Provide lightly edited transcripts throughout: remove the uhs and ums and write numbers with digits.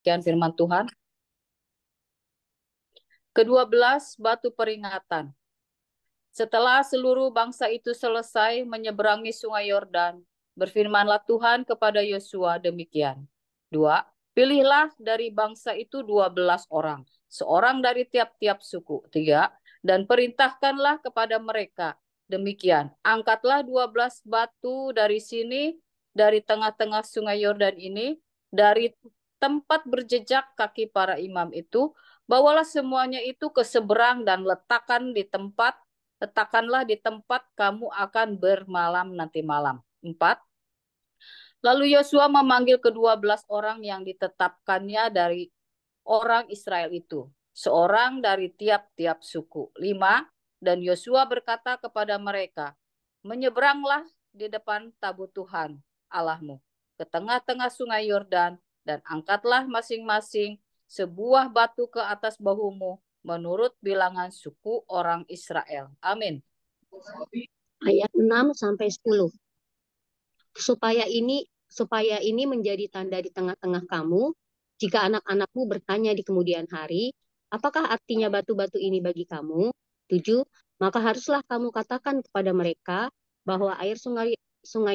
Demikian firman Tuhan. Ke-12, batu peringatan. Setelah seluruh bangsa itu selesai menyeberangi sungai Yordan, berfirmanlah Tuhan kepada Yosua demikian. 2. Pilihlah dari bangsa itu 12 orang, seorang dari tiap-tiap suku. 3. Dan perintahkanlah kepada mereka demikian. Angkatlah 12 batu dari sini, dari tengah-tengah sungai Yordan ini, dari tempat berjejak kaki para imam itu, bawalah semuanya itu ke seberang dan letakkanlah di tempat kamu akan bermalam nanti malam. 4. Lalu Yosua memanggil ke-12 orang yang ditetapkannya dari orang Israel itu, seorang dari tiap-tiap suku. 5. Dan Yosua berkata kepada mereka, menyeberanglah di depan tabut Tuhan Allahmu ke tengah-tengah sungai Yordan dan angkatlah masing-masing sebuah batu ke atas bahumu menurut bilangan suku orang Israel. Amin. Ayat 6 sampai 10. Supaya ini menjadi tanda di tengah-tengah kamu, jika anak-anakmu bertanya di kemudian hari, apakah artinya batu-batu ini bagi kamu? 7. Maka haruslah kamu katakan kepada mereka bahwa air sungai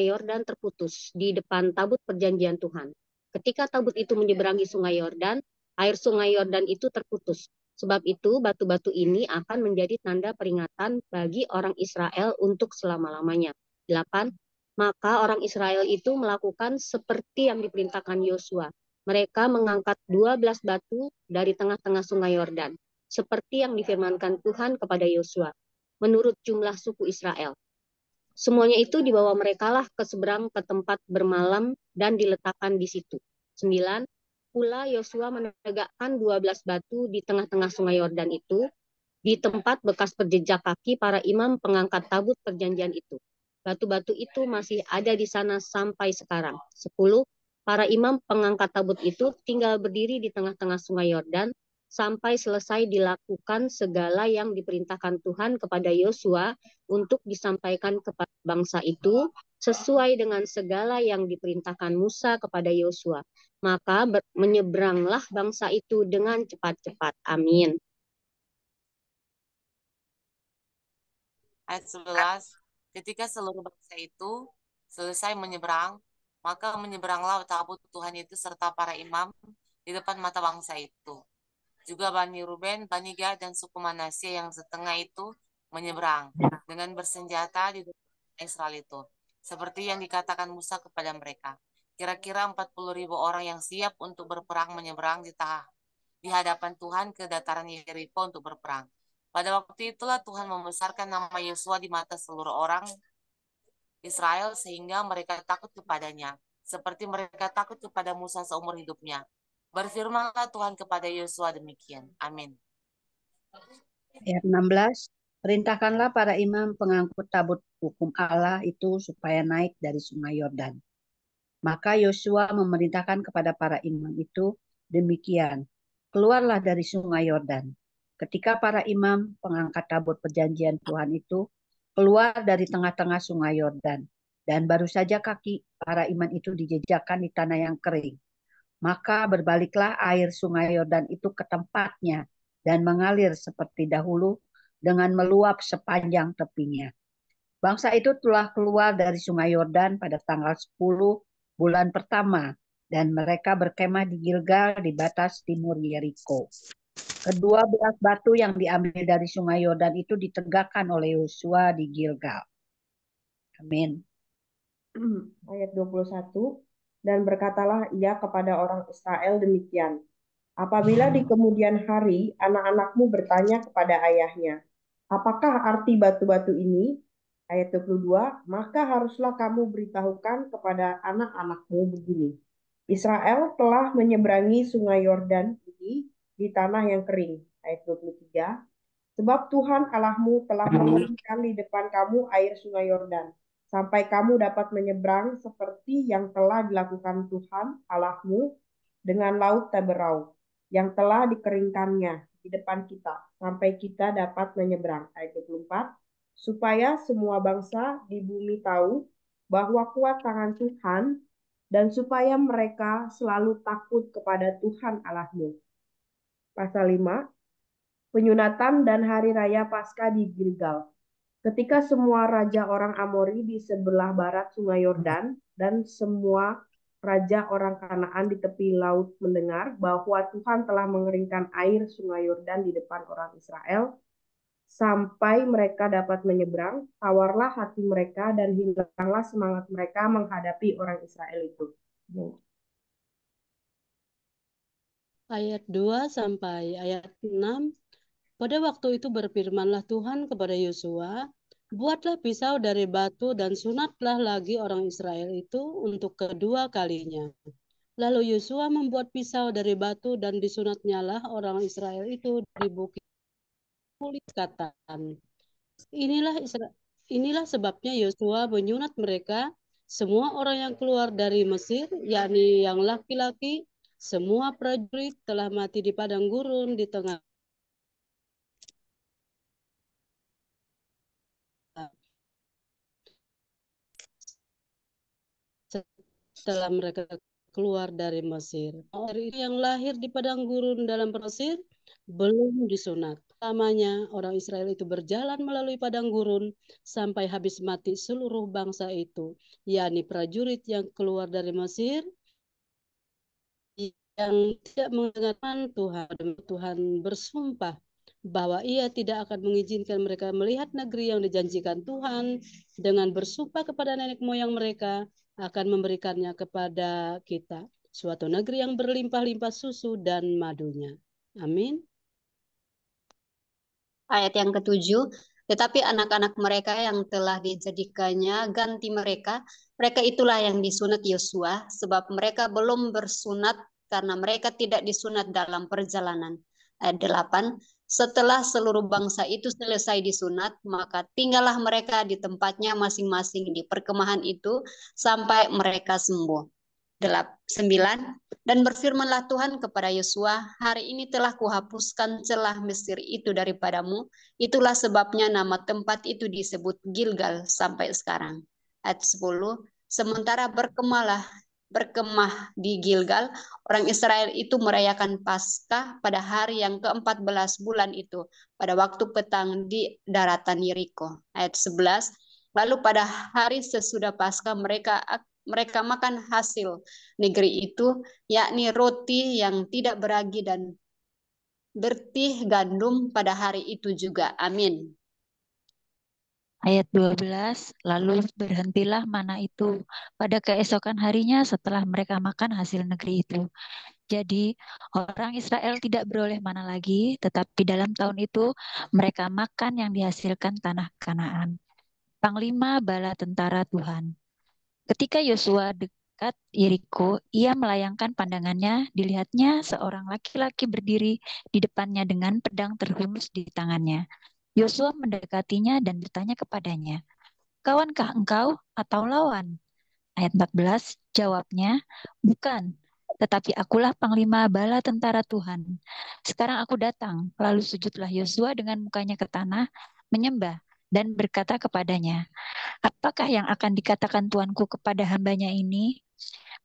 Yordan terputus di depan tabut perjanjian Tuhan. Ketika tabut itu menyeberangi sungai Yordan, air sungai Yordan itu terputus. Sebab itu batu-batu ini akan menjadi tanda peringatan bagi orang Israel untuk selama-lamanya. 8. Maka orang Israel itu melakukan seperti yang diperintahkan Yosua. Mereka mengangkat 12 batu dari tengah-tengah sungai Yordan, seperti yang difirmankan Tuhan kepada Yosua, menurut jumlah suku Israel. Semuanya itu dibawa merekalah ke seberang ke tempat bermalam dan diletakkan di situ. 9. Pula Yosua menegakkan 12 batu di tengah-tengah sungai Yordan itu, di tempat bekas berjejak kaki para imam pengangkat tabut perjanjian itu. Batu-batu itu masih ada di sana sampai sekarang. 10. Para imam pengangkat tabut itu tinggal berdiri di tengah-tengah sungai Yordan sampai selesai dilakukan segala yang diperintahkan Tuhan kepada Yosua untuk disampaikan kepada bangsa itu sesuai dengan segala yang diperintahkan Musa kepada Yosua. Maka menyeberanglah bangsa itu dengan cepat-cepat. Amin. Ayat 11, ketika seluruh bangsa itu selesai menyeberang, maka menyeberanglah tabut Tuhan itu serta para imam di depan mata bangsa itu. Juga Bani Ruben, Bani Gad, dan suku Manasye yang setengah itu menyeberang dengan bersenjata di depan Israel itu. Seperti yang dikatakan Musa kepada mereka. Kira-kira 40.000 orang yang siap untuk berperang menyeberang di hadapan Tuhan ke dataran Yeriko untuk berperang. Pada waktu itulah Tuhan membesarkan nama Yosua di mata seluruh orang Israel sehingga mereka takut kepadanya, seperti mereka takut kepada Musa seumur hidupnya. Berfirmanlah Tuhan kepada Yosua demikian. Amin. Ayat 16, perintahkanlah para imam pengangkut tabut hukum Allah itu supaya naik dari sungai Yordan. Maka Yosua memerintahkan kepada para imam itu demikian, keluarlah dari sungai Yordan. Ketika para imam pengangkat tabut perjanjian Tuhan itu keluar dari tengah-tengah sungai Yordan, dan baru saja kaki para imam itu dijejakkan di tanah yang kering, maka berbaliklah air sungai Yordan itu ke tempatnya dan mengalir seperti dahulu dengan meluap sepanjang tepinya. Bangsa itu telah keluar dari sungai Yordan pada tanggal 10 bulan pertama, dan mereka berkemah di Gilgal di batas timur Yeriko. Kedua belas batu yang diambil dari sungai Yordan itu ditegakkan oleh Yosua di Gilgal. Amin. Ayat 21, dan berkatalah ia kepada orang Israel demikian, apabila di kemudian hari anak-anakmu bertanya kepada ayahnya, apakah arti batu-batu ini? Ayat 22, maka haruslah kamu beritahukan kepada anak-anakmu begini, Israel telah menyeberangi sungai Yordan ini di tanah yang kering. Ayat 23, sebab Tuhan Allahmu telah mengeringkan di depan kamu air sungai Yordan, sampai kamu dapat menyeberang seperti yang telah dilakukan Tuhan Allahmu dengan laut Teberau, yang telah dikeringkannya di depan kita, sampai kita dapat menyeberang. Ayat 24, supaya semua bangsa di bumi tahu bahwa kuat tangan Tuhan dan supaya mereka selalu takut kepada Tuhan Allahmu. Pasal 5, penyunatan dan hari raya Paskah di Gilgal. Ketika semua raja orang Amori di sebelah barat Sungai Yordan dan semua raja orang Kanaan di tepi laut mendengar bahwa Tuhan telah mengeringkan air Sungai Yordan di depan orang Israel, sampai mereka dapat menyeberang, tawarlah hati mereka dan hilanglah semangat mereka menghadapi orang Israel itu. Ayat 2 sampai ayat 6. Pada waktu itu berfirmanlah Tuhan kepada Yosua, buatlah pisau dari batu dan sunatlah lagi orang Israel itu untuk kedua kalinya. Lalu Yosua membuat pisau dari batu dan disunatnyalah orang Israel itu di bukit kulit katan. Inilah sebabnya Yosua menyunat mereka, semua orang yang keluar dari Mesir, yakni yang laki-laki, semua prajurit telah mati di padang gurun di tengah. Setelah mereka keluar dari Mesir. Orang yang lahir di padang gurun dalam Mesir belum disunat. Pertamanya orang Israel itu berjalan melalui padang gurun sampai habis mati seluruh bangsa itu, yakni prajurit yang keluar dari Mesir yang tidak mendengarkan Tuhan. Tuhan bersumpah bahwa ia tidak akan mengizinkan mereka melihat negeri yang dijanjikan Tuhan dengan bersumpah kepada nenek moyang mereka akan memberikannya kepada kita, suatu negeri yang berlimpah-limpah susu dan madunya. Amin. Ayat yang ketujuh, tetapi anak-anak mereka yang telah dijadikannya ganti mereka itulah yang disunat Yosua, sebab mereka belum bersunat karena mereka tidak disunat dalam perjalanan. Ayat 8, setelah seluruh bangsa itu selesai disunat, maka tinggallah mereka di tempatnya masing-masing di perkemahan itu sampai mereka sembuh. 9, dan berfirmanlah Tuhan kepada Yosua, hari ini telah kuhapuskan celah Mesir itu daripadamu, itulah sebabnya nama tempat itu disebut Gilgal sampai sekarang. Ayat 10, sementara berkemah di Gilgal, orang Israel itu merayakan Paskah pada hari yang ke-14 bulan itu, pada waktu petang di daratan Yeriko. Ayat 11, lalu pada hari sesudah Paskah mereka makan hasil negeri itu, yakni roti yang tidak beragi dan bertih gandum pada hari itu juga. Amin. Ayat 12, lalu berhentilah mana itu pada keesokan harinya setelah mereka makan hasil negeri itu. Jadi orang Israel tidak beroleh mana lagi, tetapi dalam tahun itu mereka makan yang dihasilkan tanah Kanaan. Panglima bala tentara Tuhan. Ketika Yosua dekat Yeriko, ia melayangkan pandangannya, dilihatnya seorang laki-laki berdiri di depannya dengan pedang terhunus di tangannya. Yosua mendekatinya dan bertanya kepadanya, kawankah engkau atau lawan? Ayat 14, jawabnya, bukan, tetapi akulah panglima bala tentara Tuhan. Sekarang aku datang, lalu sujudlah Yosua dengan mukanya ke tanah, menyembah, dan berkata kepadanya, apakah yang akan dikatakan Tuanku kepada hambanya ini?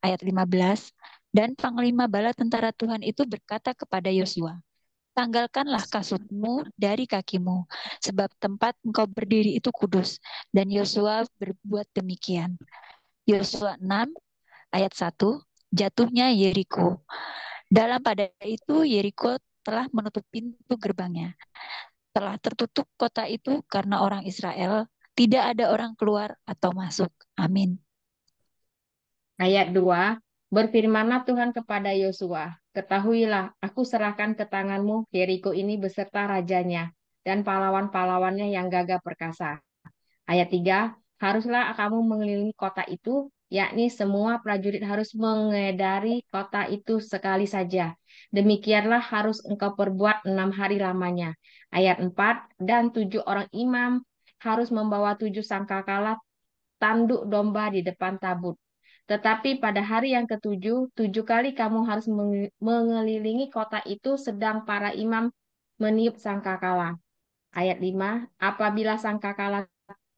Ayat 15, dan panglima bala tentara Tuhan itu berkata kepada Yosua, tanggalkanlah kasutmu dari kakimu, sebab tempat engkau berdiri itu kudus. Dan Yosua berbuat demikian. Yosua 6 ayat 1, jatuhnya Yeriko. Dalam pada itu Yeriko telah menutup pintu gerbangnya. Telah tertutup kota itu karena orang Israel, tidak ada orang keluar atau masuk. Amin. Ayat 2, berfirmanlah Tuhan kepada Yosua, ketahuilah, aku serahkan ke tanganmu Yeriko ini beserta rajanya dan pahlawan-pahlawannya yang gagah perkasa. Ayat 3, haruslah kamu mengelilingi kota itu, yakni semua prajurit harus mengedari kota itu sekali saja. Demikianlah harus engkau perbuat 6 hari lamanya. Ayat 4, dan 7 orang imam harus membawa 7 sangkakala tanduk domba di depan tabut. Tetapi pada hari yang ketujuh, 7 kali kamu harus mengelilingi kota itu sedang para imam meniup sangkakala. Ayat 5, apabila sangkakala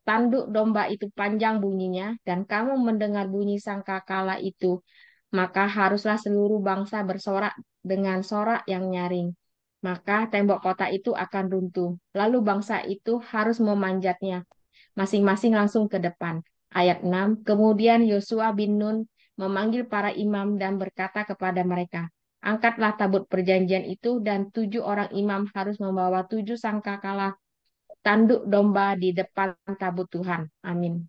tanduk domba itu panjang bunyinya, dan kamu mendengar bunyi sangkakala itu, maka haruslah seluruh bangsa bersorak dengan sorak yang nyaring. Maka tembok kota itu akan runtuh. Lalu bangsa itu harus memanjatnya, masing-masing langsung ke depan. Ayat 6, kemudian Yosua bin Nun memanggil para imam dan berkata kepada mereka, angkatlah tabut perjanjian itu dan 7 orang imam harus membawa 7 sangkakala tanduk domba di depan tabut Tuhan. Amin.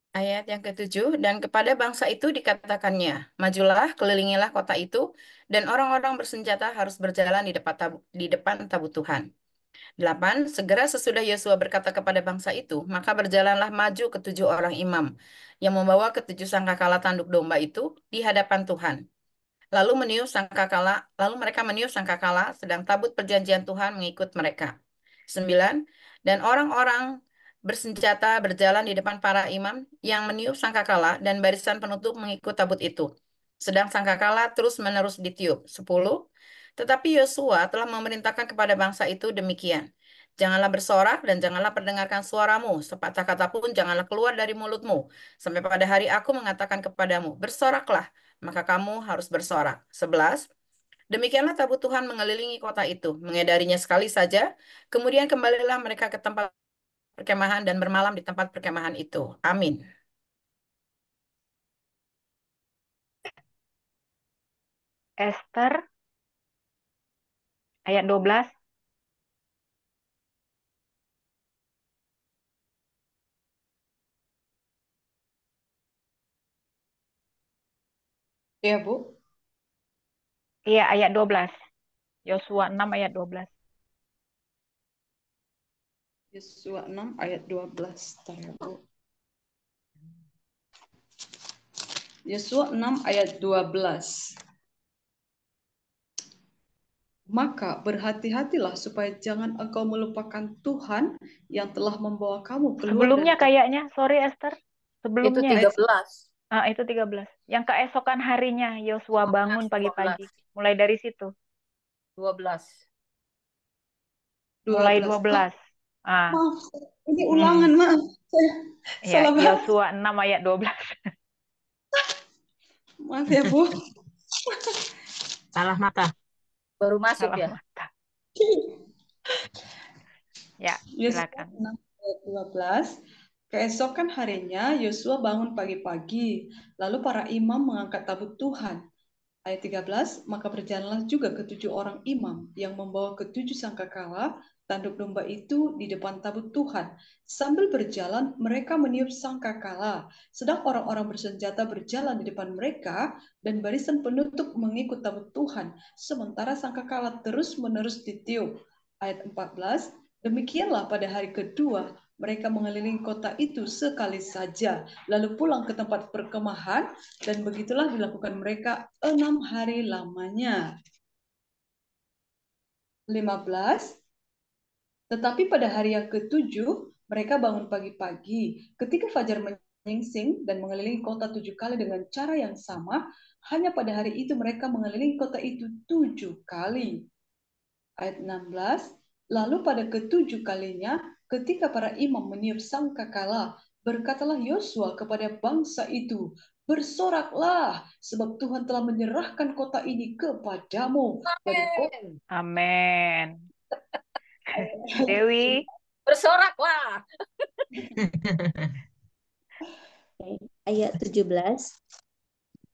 Ayat yang ketujuh, dan kepada bangsa itu dikatakannya, majulah, kelilingilah kota itu, dan orang-orang bersenjata harus berjalan di depan tabut Tuhan. 8. Segera sesudah Yosua berkata kepada bangsa itu, maka berjalanlah maju ke-7 orang imam, yang membawa ke-7 sangkakala tanduk domba itu di hadapan Tuhan. Lalu mereka meniup sangkakala, sedang tabut perjanjian Tuhan mengikut mereka. 9. Dan orang-orang bersenjata berjalan di depan para imam yang meniup sangkakala dan barisan penutup mengikut tabut itu. Sedang sangkakala terus-menerus ditiup. 10. Tetapi Yosua telah memerintahkan kepada bangsa itu demikian. Janganlah bersorak dan janganlah perdengarkan suaramu, sepatah kata pun janganlah keluar dari mulutmu, sampai pada hari aku mengatakan kepadamu, bersoraklah, maka kamu harus bersorak. 11. Demikianlah tabut Tuhan mengelilingi kota itu, mengedarinya sekali saja, kemudian kembalilah mereka ke tempat perkemahan dan bermalam di tempat perkemahan itu. Amin. Ester ayat 12. Ya, Bu. Iya, ayat 12. Yosua 6 ayat 12. Yosua 6 ayat 12. Bentar ya, Bu. Yosua 6 ayat 12. Maka berhati-hatilah supaya jangan engkau melupakan Tuhan yang telah membawa kamu keluar Sebelumnya dari kayaknya, sorry Esther. Itu Sebelumnya. 13. Itu 13. Yang keesokan harinya Yosua bangun 12. pagi-pagi. Mulai dari situ. 12. Mulai 12. 12. Maaf, ini ulangan, maaf. Saya Ya, salah bahas. Yosua 6 ayat 12. Maaf ya, Bu. Salah mata. Baru masuk Salah ya. mata. Ya, Yosua silakan. 6 ayat 12. Keesokan harinya Yosua bangun pagi-pagi, lalu para imam mengangkat tabut Tuhan. Ayat 13, maka berjalanlah juga ke-7 orang imam yang membawa ke-7 sangkakala tanduk domba itu di depan tabut Tuhan. Sambil berjalan, mereka meniup sangkakala, sedang orang-orang bersenjata berjalan di depan mereka dan barisan penutup mengikut tabut Tuhan, sementara sangkakala terus-menerus ditiup. Ayat 14, demikianlah pada hari kedua, mereka mengelilingi kota itu sekali saja, lalu pulang ke tempat perkemahan, dan begitulah dilakukan mereka 6 hari lamanya. 15. Tetapi pada hari yang ke-7, mereka bangun pagi-pagi, ketika fajar menyingsing dan mengelilingi kota 7 kali dengan cara yang sama, hanya pada hari itu mereka mengelilingi kota itu 7 kali. Ayat 16, lalu pada ke-7 kalinya, ketika para imam meniup sangkakala, berkatalah Yosua kepada bangsa itu, bersoraklah, sebab Tuhan telah menyerahkan kota ini kepadamu. Amin. Dewi. Bersoraklah. Ayat 17.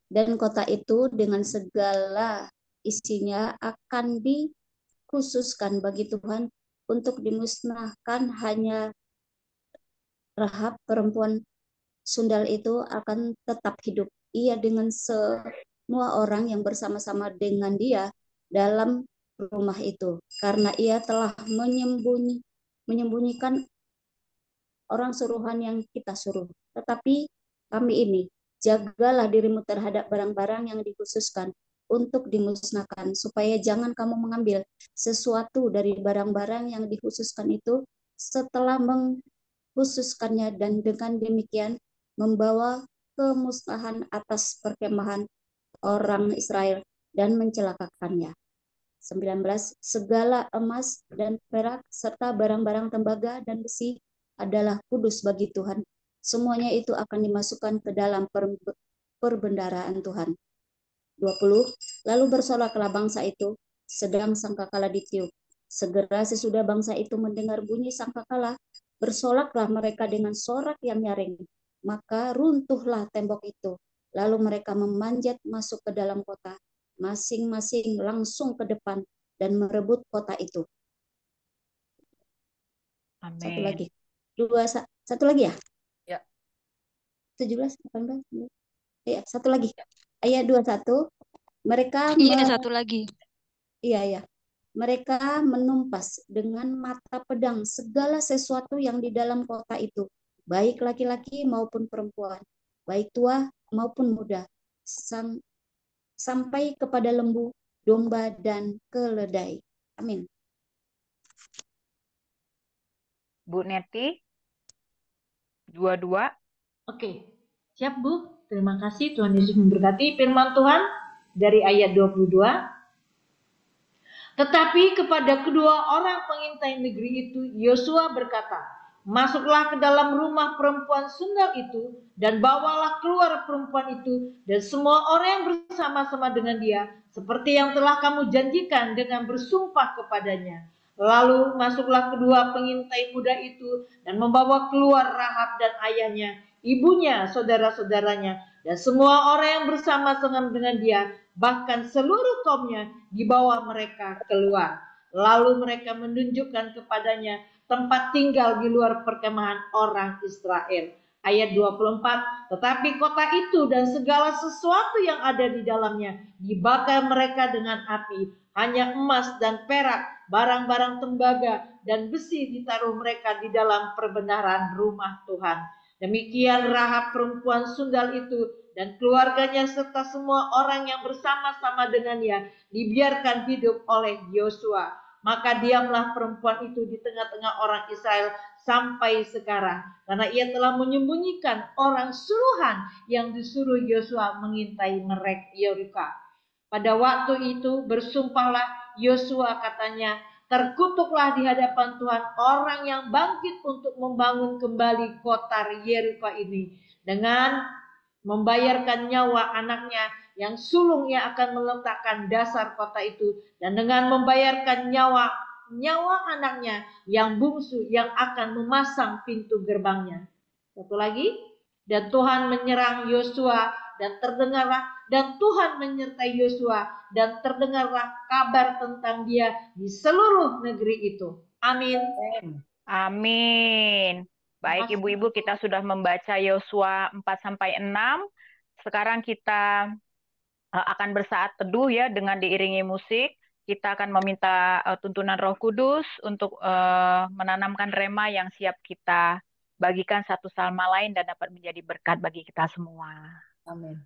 Dan kota itu dengan segala isinya akan dikhususkan bagi Tuhan untuk dimusnahkan, hanya Rahab perempuan sundal itu akan tetap hidup. Ia dengan semua orang yang bersama-sama dengan dia dalam rumah itu, karena ia telah menyembunyikan orang suruhan yang kita suruh. Tetapi kami ini, jagalah dirimu terhadap barang-barang yang dikhususkan untuk dimusnahkan, supaya jangan kamu mengambil sesuatu dari barang-barang yang dikhususkan itu setelah mengkhususkannya, dan dengan demikian membawa kemusnahan atas perkemahan orang Israel dan mencelakakannya. 19. Segala emas dan perak serta barang-barang tembaga dan besi adalah kudus bagi Tuhan. Semuanya itu akan dimasukkan ke dalam perbendaharaan Tuhan. 20. Lalu bersoraklah bangsa itu, sedang sangkakala ditiup. Segera sesudah bangsa itu mendengar bunyi sangkakala, bersolaklah mereka dengan sorak yang nyaring. Maka runtuhlah tembok itu. Lalu mereka memanjat masuk ke dalam kota, masing-masing langsung ke depan dan merebut kota itu. Satu Amin. lagi. Satu lagi ya? Ya. 17, 18. Ya, satu lagi. Ayat 21. Mereka Iya, satu lagi. Iya. Mereka menumpas dengan mata pedang segala sesuatu yang di dalam kota itu, baik laki-laki maupun perempuan, baik tua maupun muda, sampai kepada lembu, domba, dan keledai. Amin. Bu Neti, 22. Oke, siap Bu. Terima kasih, Tuhan Yesus memberkati. Firman Tuhan dari ayat 22. Tetapi kepada kedua orang pengintai negeri itu, Yosua berkata, masuklah ke dalam rumah perempuan sundal itu, dan bawalah keluar perempuan itu, dan semua orang yang bersama-sama dengan dia, seperti yang telah kamu janjikan dengan bersumpah kepadanya. Lalu masuklah kedua pengintai muda itu, dan membawa keluar Rahab dan ayahnya, ibunya, saudara-saudaranya, dan semua orang yang bersama-sama dengan dia, bahkan seluruh kaumnya, dibawa mereka keluar. Lalu mereka menunjukkan kepadanya tempat tinggal di luar perkemahan orang Israel. Ayat 24, tetapi kota itu dan segala sesuatu yang ada di dalamnya dibakar mereka dengan api. Hanya emas dan perak, barang-barang tembaga dan besi ditaruh mereka di dalam perbendaharaan rumah Tuhan. Demikian Rahab perempuan sundal itu dan keluarganya serta semua orang yang bersama-sama dengannya dibiarkan hidup oleh Yosua. Maka diamlah perempuan itu di tengah-tengah orang Israel sampai sekarang, karena ia telah menyembunyikan orang suruhan yang disuruh Yosua mengintai mereka Yeriko. Pada waktu itu bersumpahlah Yosua, katanya, terkutuklah di hadapan Tuhan orang yang bangkit untuk membangun kembali kota Yeriko ini dengan membayarkan nyawa anaknya yang sulung yang akan meletakkan dasar kota itu, dan dengan membayarkan nyawa anaknya yang bungsu yang akan memasang pintu gerbangnya. Satu lagi, dan Tuhan menyerang Yosua dan Tuhan menyertai Yosua dan terdengarlah kabar tentang dia di seluruh negeri itu. Amin. Amin. Baik ibu-ibu, kita sudah membaca Yosua 4-6. Sekarang kita akan bersaat teduh ya dengan diiringi musik. Kita akan meminta tuntunan Roh Kudus untuk menanamkan rema yang siap kita bagikan satu sama lain dan dapat menjadi berkat bagi kita semua. Amin.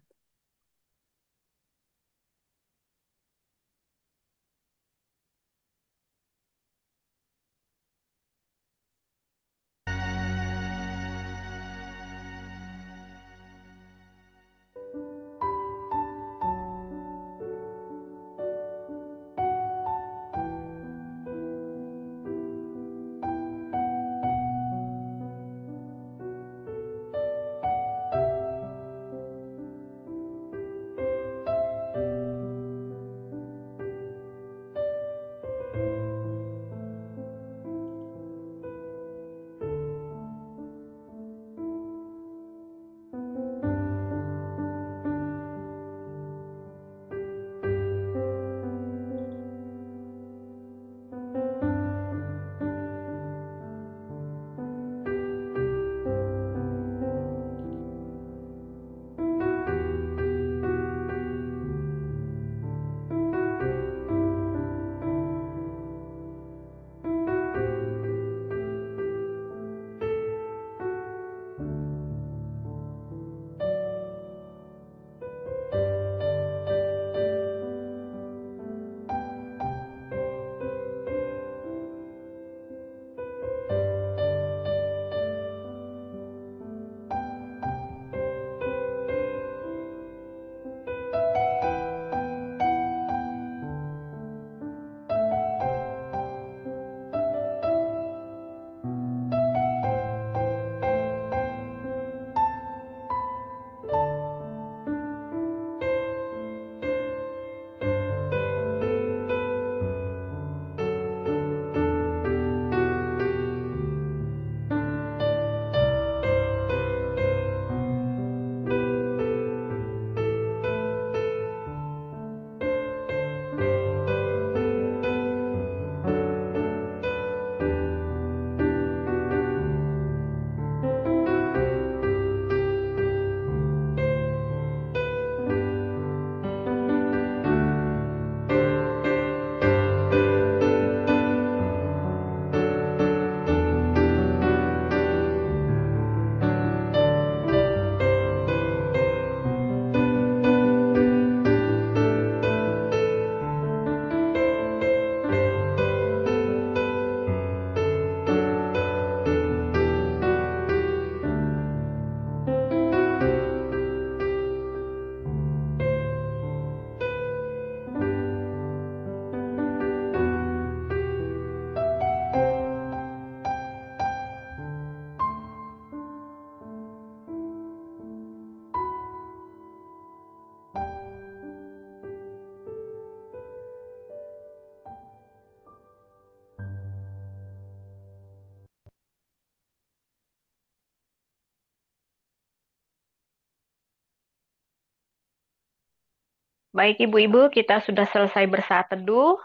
Baik ibu-ibu, kita sudah selesai bersaat teduh.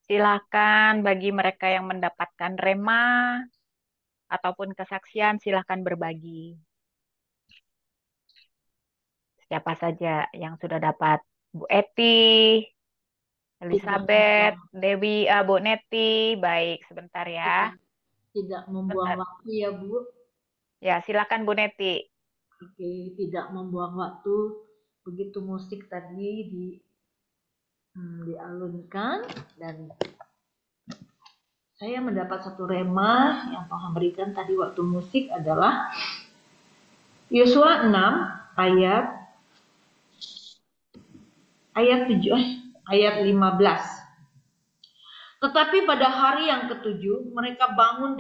Silakan bagi mereka yang mendapatkan rema ataupun kesaksian, silakan berbagi. Siapa saja yang sudah dapat? Bu Eti, Elizabeth, Dewi, Bu Neti. Baik, sebentar ya. Tidak membuang waktu ya Bu. Ya, silakan Bu Neti. Oke, tidak membuang waktu. Begitu musik tadi dialunkan dan saya mendapat satu rema yang Tuhan berikan tadi waktu musik adalah Yosua 6 ayat 15. Tetapi pada hari yang ketujuh mereka bangun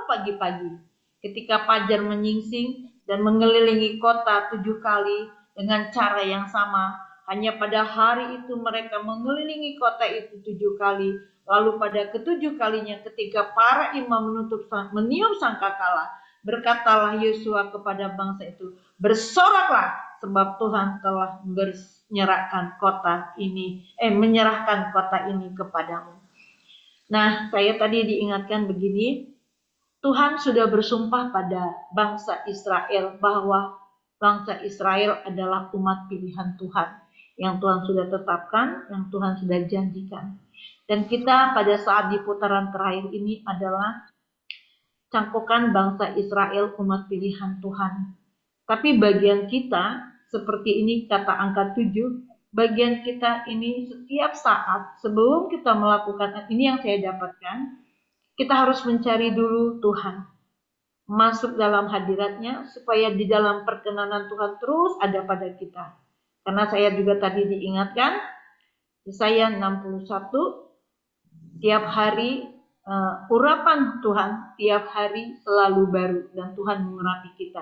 pagi-pagi ketika fajar menyingsing dan mengelilingi kota 7 kali dengan cara yang sama. Hanya pada hari itu mereka mengelilingi kota itu 7 kali. Lalu pada ketujuh kalinya ketika para imam meniup sangkakala, berkatalah Yosua kepada bangsa itu, bersoraklah sebab Tuhan telah menyerahkan kota ini kepadamu. Nah, saya tadi diingatkan begini, Tuhan sudah bersumpah pada bangsa Israel bahwa bangsa Israel adalah umat pilihan Tuhan yang Tuhan sudah tetapkan, yang Tuhan sudah janjikan. Dan kita pada saat di putaran terakhir ini adalah cangkokan bangsa Israel umat pilihan Tuhan. Tapi bagian kita seperti ini kata angka 7, bagian kita ini setiap saat sebelum kita melakukan ini yang saya dapatkan, kita harus mencari dulu Tuhan. Masuk dalam hadiratnya supaya di dalam perkenanan Tuhan terus ada pada kita. Karena saya juga tadi diingatkan, Yesaya 61, tiap hari urapan Tuhan tiap hari selalu baru dan Tuhan mengurapi kita.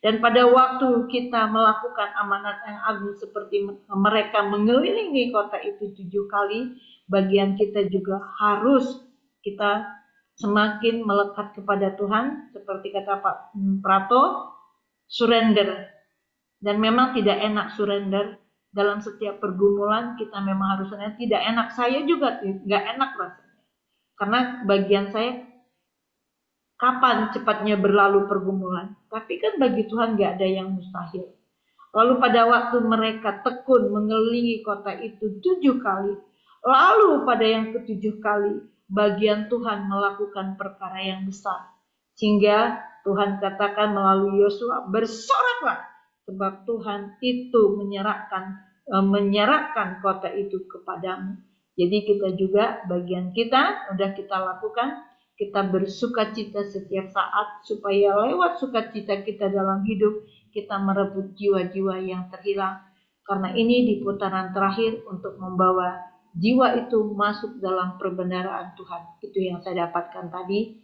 Dan pada waktu kita melakukan amanat yang agung seperti mereka mengelilingi kota itu 7 kali, bagian kita juga harus kita semakin melekat kepada Tuhan, seperti kata Pak Prato, surrender. Dan memang tidak enak surrender. Dalam setiap pergumulan kita memang harus surrender. Tidak enak, saya juga nggak enak rasanya. Karena bagian saya, kapan cepatnya berlalu pergumulan? Tapi kan bagi Tuhan nggak ada yang mustahil. Lalu pada waktu mereka tekun mengelilingi kota itu 7 kali, lalu pada yang ke-7 kali, bagian Tuhan melakukan perkara yang besar. Sehingga Tuhan katakan melalui Yosua, bersoraklah sebab Tuhan itu menyerahkan kota itu kepadamu. Jadi kita juga bagian kita udah kita lakukan, kita bersukacita setiap saat supaya lewat sukacita kita dalam hidup kita merebut jiwa-jiwa yang terhilang. Karena ini di putaran terakhir untuk membawa jiwa itu masuk dalam perbendaharaan Tuhan. Itu yang saya dapatkan tadi.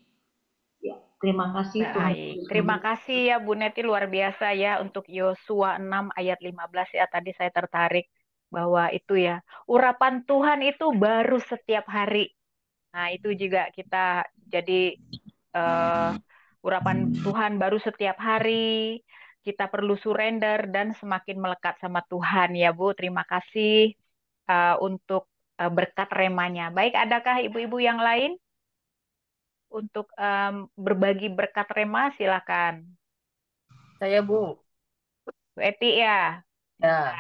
Ya, terima kasih Tuhan. Terima kasih ya Bu Neti, luar biasa ya untuk Yosua 6 ayat 15 ya. Tadi saya tertarik bahwa itu ya, urapan Tuhan itu baru setiap hari. Nah, itu juga kita jadi urapan Tuhan baru setiap hari. Kita perlu surrender dan semakin melekat sama Tuhan ya Bu. Terima kasih untuk berkat remanya. Baik, adakah ibu-ibu yang lain untuk berbagi berkat rema? Silakan. Saya Bu. Bu Eti ya. Ya.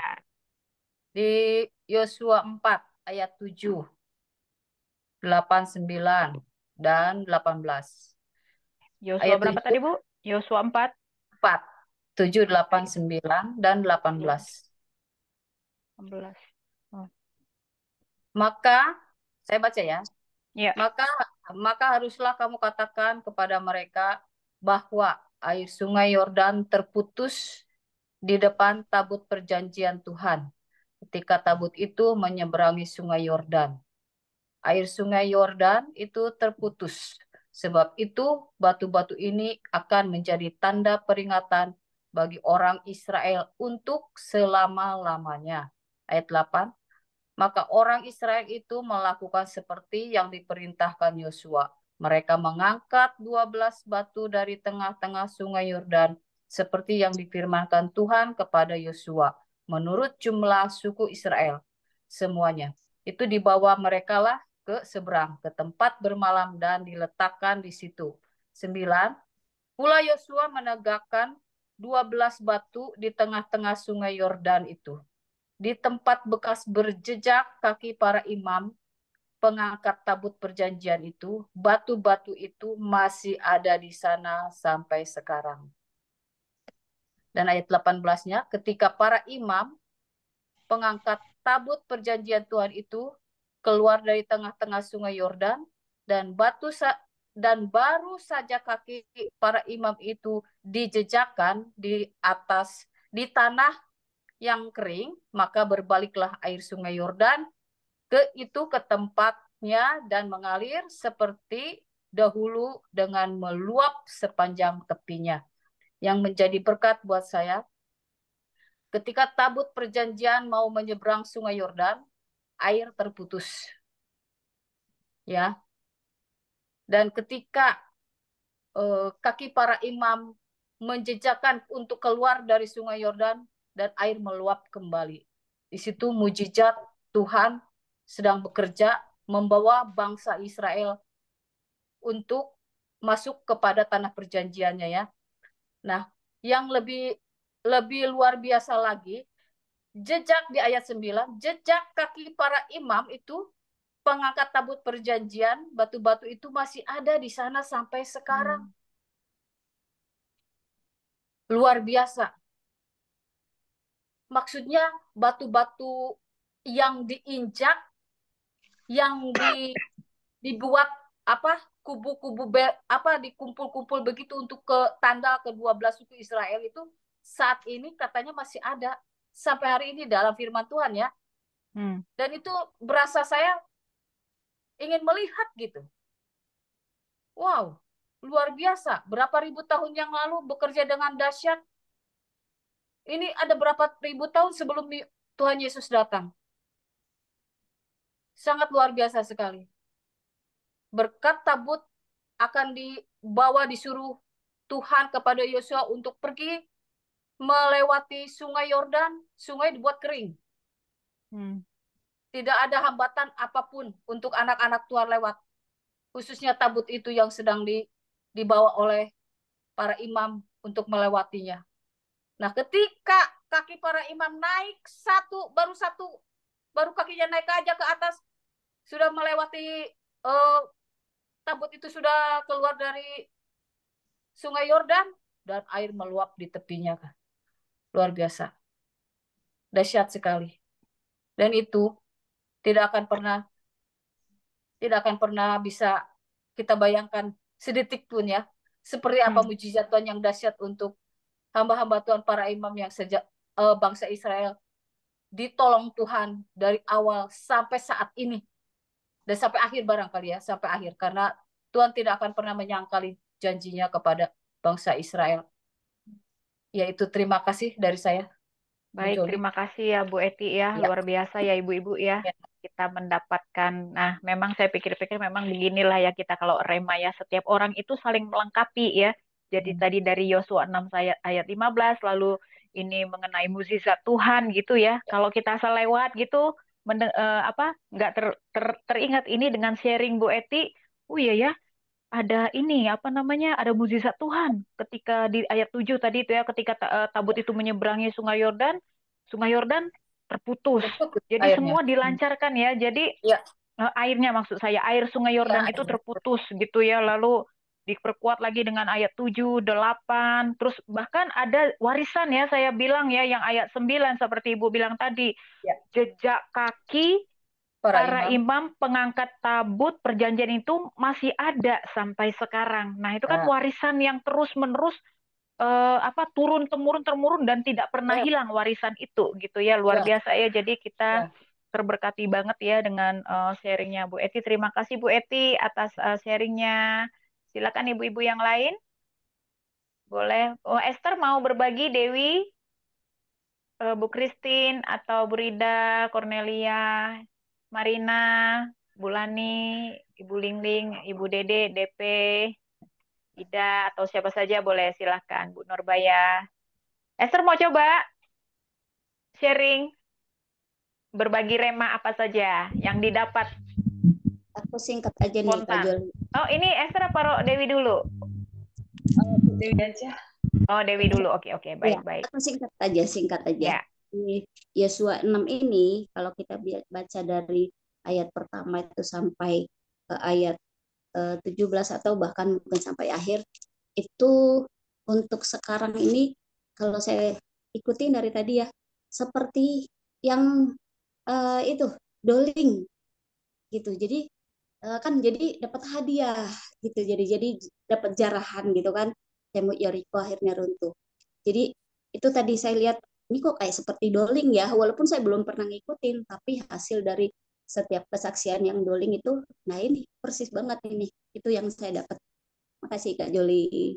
Di Yosua 4 ayat 7, 8, 9, dan 18. Yosua Ayat berapa 7, tadi Bu? Yosua 4. 4, 7, 8, 9, dan 18. 18. Maka, saya baca ya. Ya. Maka haruslah kamu katakan kepada mereka bahwa air sungai Yordan terputus di depan tabut perjanjian Tuhan ketika tabut itu menyeberangi sungai Yordan. Air sungai Yordan itu terputus. Sebab itu batu-batu ini akan menjadi tanda peringatan bagi orang Israel untuk selama-lamanya. Ayat 8. Maka orang Israel itu melakukan seperti yang diperintahkan Yosua. Mereka mengangkat 12 batu dari tengah-tengah sungai Yordan, seperti yang difirmankan Tuhan kepada Yosua. menurut jumlah suku Israel semuanya. Itu dibawa mereka lah ke seberang, ke tempat bermalam dan diletakkan di situ. 9. Pula Yosua menegakkan 12 batu di tengah-tengah sungai Yordan itu. Di tempat bekas berjejak kaki para imam pengangkat tabut perjanjian itu, batu-batu itu masih ada di sana sampai sekarang. Dan ayat 18-nya, ketika para imam pengangkat tabut perjanjian Tuhan itu keluar dari tengah-tengah sungai Yordan, dan baru saja kaki para imam itu dijejakkan di atas di tanah yang kering, maka berbaliklah air sungai Yordan ke tempatnya dan mengalir seperti dahulu dengan meluap sepanjang tepinya. Yang menjadi berkat buat saya, ketika tabut perjanjian mau menyeberang sungai Yordan, air terputus. Ya. Dan ketika kaki para imam menjejakkan untuk keluar dari sungai Yordan dan air meluap kembali. Di situ mujizat Tuhan sedang bekerja membawa bangsa Israel untuk masuk kepada tanah perjanjiannya ya. Nah, yang lebih luar biasa lagi, jejak di ayat 9, jejak kaki para imam itu pengangkat tabut perjanjian, batu-batu itu masih ada di sana sampai sekarang. Luar biasa. Maksudnya batu-batu yang diinjak, yang dibuat kubu-kubu dikumpul-kumpul begitu untuk ke tanda ke-12 suku Israel itu saat ini katanya masih ada sampai hari ini dalam firman Tuhan ya. Dan itu berasa saya ingin melihat gitu. Wow, luar biasa. Berapa ribu tahun yang lalu bekerja dengan dahsyat. Ini ada berapa ribu tahun sebelum Tuhan Yesus datang. Sangat luar biasa sekali. Berkat tabut akan disuruh Tuhan kepada Yosua untuk pergi melewati sungai Yordan, sungai dibuat kering. Tidak ada hambatan apapun untuk anak-anak Tuhan lewat. Khususnya tabut itu yang sedang dibawa oleh para imam untuk melewatinya. Nah, ketika kaki para imam naik baru kakinya naik aja ke atas, sudah melewati tabut itu sudah keluar dari sungai Yordan dan air meluap di tepinya. Luar biasa. Dahsyat sekali. Dan itu tidak akan pernah bisa kita bayangkan sedetik pun ya, seperti apa mujizat Tuhan yang dahsyat untuk hamba-hamba Tuhan para imam yang sejak bangsa Israel ditolong Tuhan dari awal sampai saat ini. Dan sampai akhir barangkali ya, sampai akhir. Karena Tuhan tidak akan pernah menyangkali janjinya kepada bangsa Israel. Yaitu terima kasih dari saya. Baik, terima kasih ya Bu Eti ya. Luar biasa ya Ibu-Ibu ya. Kita mendapatkan, nah memang saya pikir-pikir memang beginilah ya kita kalau rema ya. Setiap orang itu saling melengkapi ya. Jadi tadi dari Yosua 6 ayat 15, lalu ini mengenai mukjizat Tuhan gitu ya. Kalau kita asal lewat gitu, nggak teringat ini dengan sharing Bu Eti. Oh iya ya, ada ini ada mukjizat Tuhan ketika di ayat 7 tadi itu ya, ketika tabut itu menyeberangi sungai Yordan terputus. Jadi airnya. semua dilancarkan ya. Jadi airnya maksud saya, air sungai Yordan itu terputus gitu ya. Lalu diperkuat lagi dengan ayat 7, 8, terus bahkan ada warisan ya saya bilang ya yang ayat 9 seperti Ibu bilang tadi. Jejak kaki para imam pengangkat tabut perjanjian itu masih ada sampai sekarang. Nah, itu kan warisan yang terus-menerus turun-temurun dan tidak pernah hilang warisan itu gitu ya. Luar biasa ya. Jadi kita terberkati banget ya dengan sharingnya Bu Eti. Terima kasih Bu Eti atas sharingnya. Silakan ibu-ibu yang lain. Boleh. Oh, Esther mau berbagi, Dewi, Bu Christine atau Bu Rida, Cornelia, Marina, Bu Lani, Ibu Lingling, Ibu Dede, DP, Ida, atau siapa saja boleh silahkan. Bu Nurbaya. Esther mau coba sharing, berbagi rema apa saja yang didapat Aku singkat aja nih Kak spontan. Joli. Oh, ini Esther apa Dewi dulu? Dewi aja. Oh, Dewi dulu. Oke, Ya, baik. aku singkat aja. Ya. Di Yosua 6 ini, kalau kita baca dari ayat pertama itu sampai ke ayat 17 atau bahkan mungkin sampai akhir, itu untuk sekarang ini, kalau saya ikutin dari tadi ya, seperti yang itu, doling gitu. Jadi kan jadi dapat hadiah gitu, jadi dapat jarahan gitu kan. Semut Yeriko akhirnya runtuh. Jadi itu tadi saya lihat ini kok kayak seperti doling ya, walaupun saya belum pernah ngikutin, tapi hasil dari setiap kesaksian yang doling itu, nah ini persis banget ini, itu yang saya dapat. Makasih Kak Joli.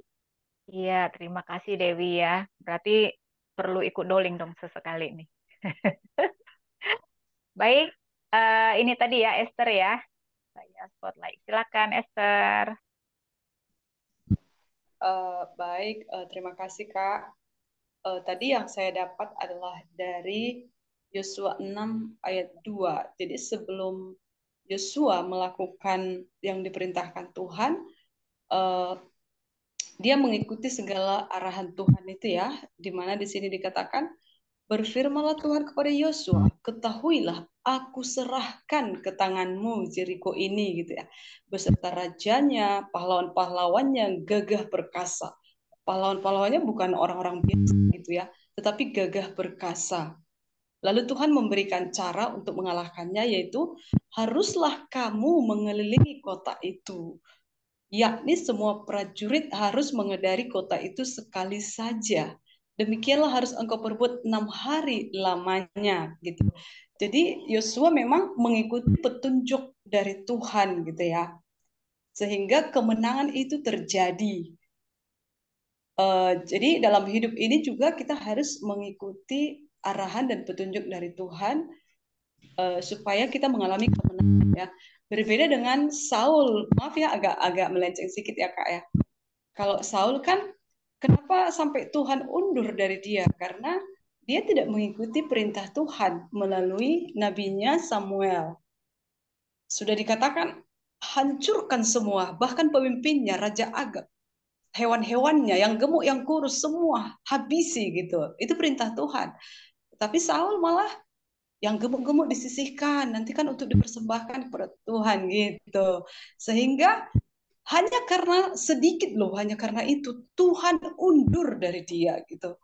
Iya, terima kasih Dewi ya. Berarti perlu ikut doling dong sesekali nih. Baik, ini tadi ya Esther ya. Saya spotlight. Silakan Esther. Baik, terima kasih Kak. Tadi yang saya dapat adalah dari Yosua 6 ayat 2. Jadi sebelum Yosua melakukan yang diperintahkan Tuhan, dia mengikuti segala arahan Tuhan itu ya, di mana di sini dikatakan, berfirmanlah Tuhan kepada Yosua, ketahuilah aku serahkan ke tanganmu Jeriko ini gitu ya, beserta rajanya, pahlawan-pahlawannya, gagah perkasa. Pahlawan-pahlawannya bukan orang-orang biasa gitu ya, tetapi gagah perkasa. Lalu Tuhan memberikan cara untuk mengalahkannya, yaitu haruslah kamu mengelilingi kota itu. Yakni semua prajurit harus mengedari kota itu sekali saja. Demikianlah harus engkau perbuat 6 hari lamanya gitu. Jadi Yosua memang mengikuti petunjuk dari Tuhan gitu ya. Sehingga kemenangan itu terjadi. Jadi dalam hidup ini juga kita harus mengikuti arahan dan petunjuk dari Tuhan supaya kita mengalami kemenangan ya. Berbeda dengan Saul, maaf ya agak melenceng sedikit ya Kak ya. Kalau Saul kan kenapa sampai Tuhan undur dari dia? Karena dia tidak mengikuti perintah Tuhan melalui nabinya Samuel. Sudah dikatakan hancurkan semua, bahkan pemimpinnya Raja Agag, hewan-hewannya yang gemuk yang kurus semua habisi gitu. Itu perintah Tuhan. Tapi Saul malah yang gemuk-gemuk disisihkan, nanti kan untuk dipersembahkan kepada Tuhan gitu. Sehingga hanya karena sedikit loh, hanya karena itu Tuhan undur dari dia gitu.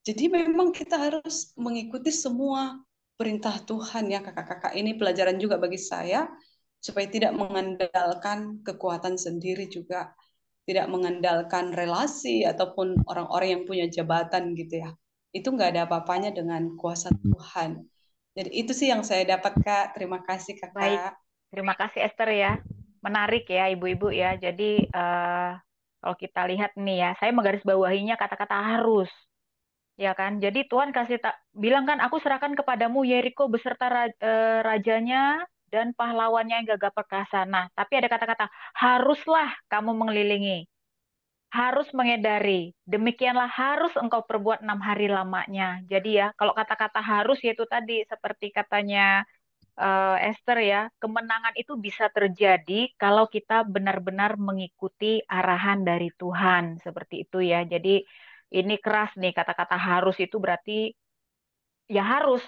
Jadi memang kita harus mengikuti semua perintah Tuhan ya kakak-kakak. Ini pelajaran juga bagi saya supaya tidak mengandalkan kekuatan sendiri juga. Tidak mengandalkan relasi ataupun orang-orang yang punya jabatan gitu ya. Itu nggak ada apa-apanya dengan kuasa Tuhan. Jadi itu sih yang saya dapat Kak. Terima kasih Kakak. Baik, terima kasih Esther ya. Menarik ya ibu-ibu ya. Jadi kalau kita lihat nih ya, saya menggarisbawahinya kata-kata harus. Ya kan? Jadi Tuhan bilang kan, aku serahkan kepadamu Yeriko beserta rajanya dan pahlawannya yang gagah perkasa. Nah, tapi ada kata-kata, haruslah kamu mengelilingi. Harus mengedari. Demikianlah harus engkau perbuat 6 hari lamanya. Jadi ya, kalau kata-kata harus yaitu tadi, seperti katanya Esther ya, kemenangan itu bisa terjadi kalau kita benar-benar mengikuti arahan dari Tuhan. Seperti itu ya. Jadi ini keras nih, kata-kata harus itu berarti ya harus,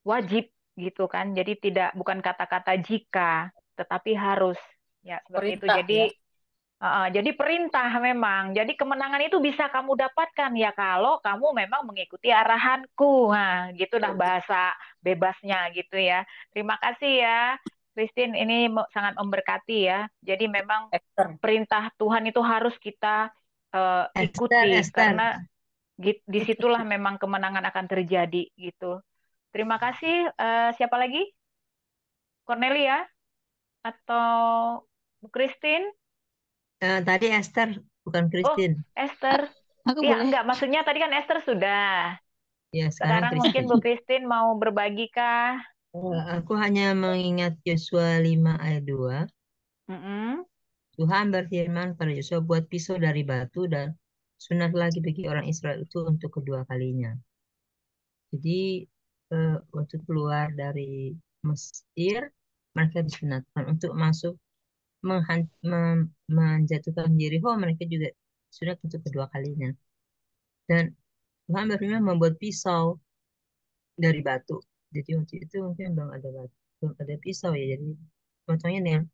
wajib gitu kan. Jadi bukan kata-kata jika, tetapi harus. Ya, seperti itu. Perintah Jadi ya. jadi perintah memang. Jadi kemenangan itu bisa kamu dapatkan ya kalau kamu memang mengikuti arahanku. Nah, gitu dah bahasa bebasnya gitu ya. Terima kasih ya, Christine. Ini sangat memberkati ya. Jadi memang perintah Tuhan itu harus kita ikuti karena disitulah memang kemenangan akan terjadi gitu. Terima kasih. Siapa lagi? Cornelia atau Bu Christine? Tadi Esther, bukan Christine. Oh, Esther. Aku Ya, boleh. enggak. Maksudnya tadi kan Esther sudah. Ya, Sekarang mungkin Christine. Bu Christine mau berbagi kah? Aku hanya mengingat Yosua 5 ayat 2. Tuhan berfirman pada Yosua, buat pisau dari batu dan sunat lagi bagi orang Israel itu untuk kedua kalinya. Jadi waktu keluar dari Mesir, mereka disunatkan untuk masuk menjatuhkan Yeriko, mereka juga sunat untuk kedua kalinya. Dan Tuhan berfirman membuat pisau dari batu. Jadi waktu itu mungkin belum ada batu, belum ada pisau ya. Jadi potongnya dengan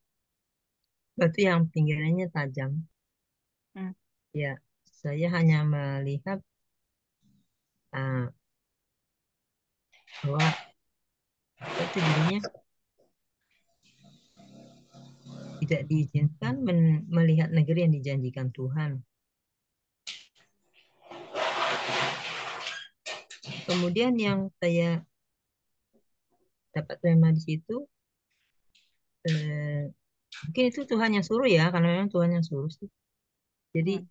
batu yang pinggirannya tajam. Hmm. Ya, saya hanya melihat bahwa apa itu jadinya tidak diizinkan melihat negeri yang dijanjikan Tuhan. Kemudian yang saya dapat terima di situ, mungkin itu Tuhan yang suruh ya, karena memang Tuhan yang suruh sih. Jadi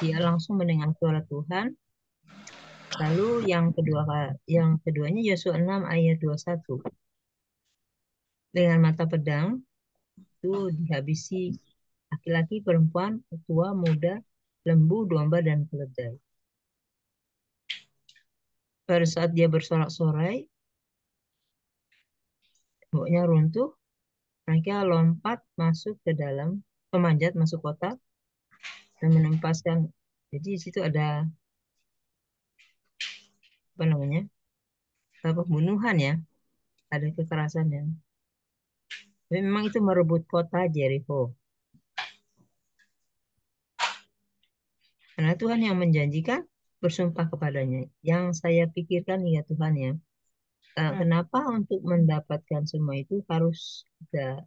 dia langsung mendengar suara Tuhan. Lalu yang keduanya Yosua 6 ayat 21. Dengan mata pedang itu dihabisi laki-laki, perempuan, tua, muda, lembu, domba, dan keledai. Pada saat dia bersorak-sorai, temboknya runtuh, mereka lompat masuk ke dalam, memanjat masuk kota, dan menempaskan. Jadi di situ ada apa namanya, pembunuhan ya, ada kekerasan ya. Tapi memang itu merebut kota Jericho. Karena Tuhan yang menjanjikan, bersumpah kepadanya. Yang saya pikirkan ya Tuhan ya, kenapa untuk mendapatkan semua itu harus ada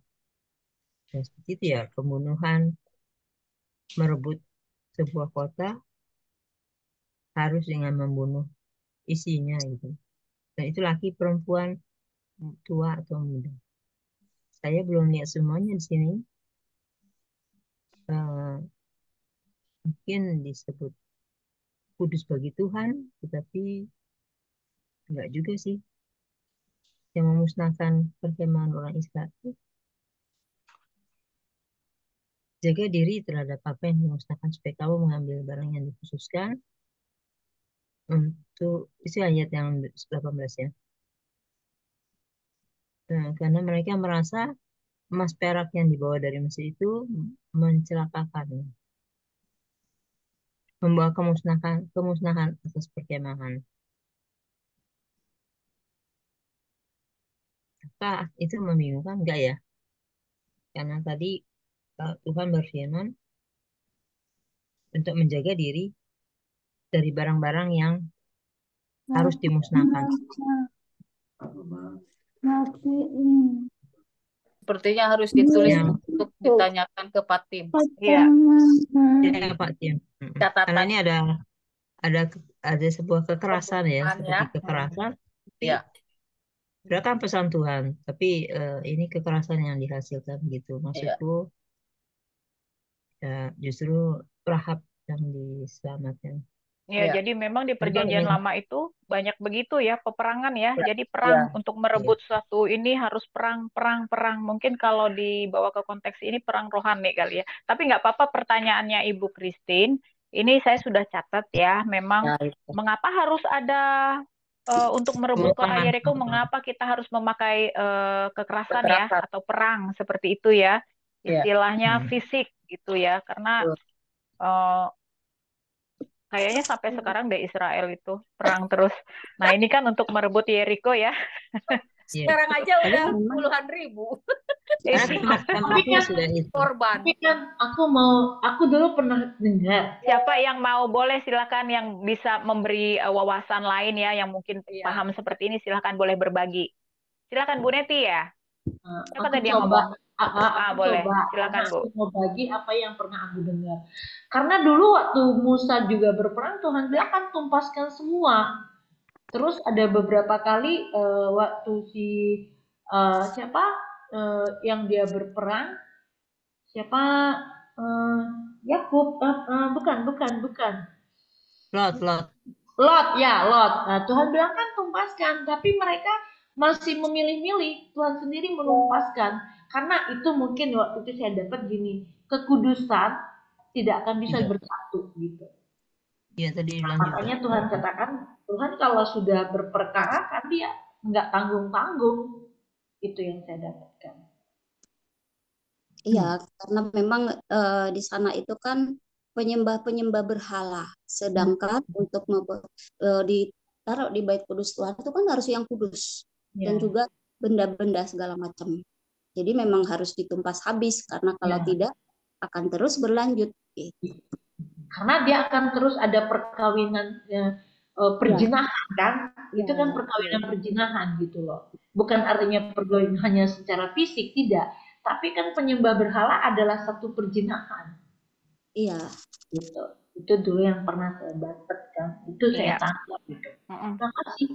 seperti itu ya, pembunuhan, merebut sebuah kota harus dengan membunuh isinya gitu. Dan itu laki, perempuan, tua atau muda. Saya belum lihat semuanya di sini. Mungkin disebut kudus bagi Tuhan, tetapi enggak juga sih. Yang memusnahkan perkemahan orang Israel. Jaga diri terhadap apa yang dimusnahkan supaya kamu mengambil barang yang dikhususkan. Untuk isi ayat yang 18 ya. Karena mereka merasa emas perak yang dibawa dari Mesir itu mencelakakan, membawa kemusnahan atas perkemahan. Apakah itu membingungkan? Enggak ya? Karena tadi Tuhan berfirman untuk menjaga diri dari barang-barang yang harus dimusnahkan. Sepertinya harus ditulis untuk ditanyakan ke Pak Tim. Iya. Ya, Pak Tim. Karena ini ada sebuah kekerasan ya, seperti kekerasan. Ya. Itu kan pesan Tuhan, tapi ini kekerasan yang dihasilkan gitu. Maksudku ya, justru Rahab yang diselamatkan. Ya, jadi memang di perjanjian lama itu banyak begitu ya, peperangan ya. Jadi perang untuk merebut suatu ini harus perang. Mungkin kalau dibawa ke konteks ini perang rohani kali ya. Tapi nggak apa-apa pertanyaannya Ibu Christine. Ini saya sudah catat ya. Memang mengapa harus ada untuk merebut kota Yeriko, mengapa kita harus memakai kekerasan ya atau perang seperti itu ya. Istilahnya fisik gitu ya. Karena kayaknya sampai sekarang deh Israel itu perang terus. Nah ini kan untuk merebut Yeriko ya. Sekarang aja udah puluhan ribu. Korban. Tapi kan aku dulu pernah dengar. Siapa yang mau, boleh silakan yang bisa memberi wawasan lain ya, yang mungkin paham seperti ini silahkan boleh berbagi. Silakan Bu Neti ya. Siapa tadi yang ngomong? Boleh, silakan Bu. Aku mau bagi apa yang pernah aku dengar. Karena dulu waktu Musa juga berperang, Tuhan bilang kan tumpaskan semua. Terus ada beberapa kali waktu yang dia berperang, Yakub, bukan. Lot. Nah, Tuhan bilang kan tumpaskan, tapi mereka masih memilih-milih. Tuhan sendiri menumpaskan. Karena itu mungkin waktu itu saya dapat gini, kekudusan tidak akan bisa bersatu gitu. Ya tadi bilang juga. Makanya Tuhan katakan, Tuhan kalau sudah berperkara kan dia nggak tanggung-tanggung. Itu yang saya dapatkan. Iya, karena memang di sana itu kan penyembah-penyembah berhala. Sedangkan untuk ditaruh di bait kudus Tuhan itu kan harus yang kudus. Dan Ya, juga benda-benda segala macam. Jadi memang harus ditumpas habis karena kalau ya. tidak akan terus berlanjut. Gitu. Karena dia akan terus ada perkawinan perjinahan kan, itu kan perkawinan perjinahan gitu loh. Bukan artinya perkawinan hanya secara fisik, tidak, tapi kan penyembah berhala adalah satu perjinahan. Iya. Gitu. Itu dulu yang pernah saya dapatkan, itu saya Iya. tangkap gitu. Terima kasih.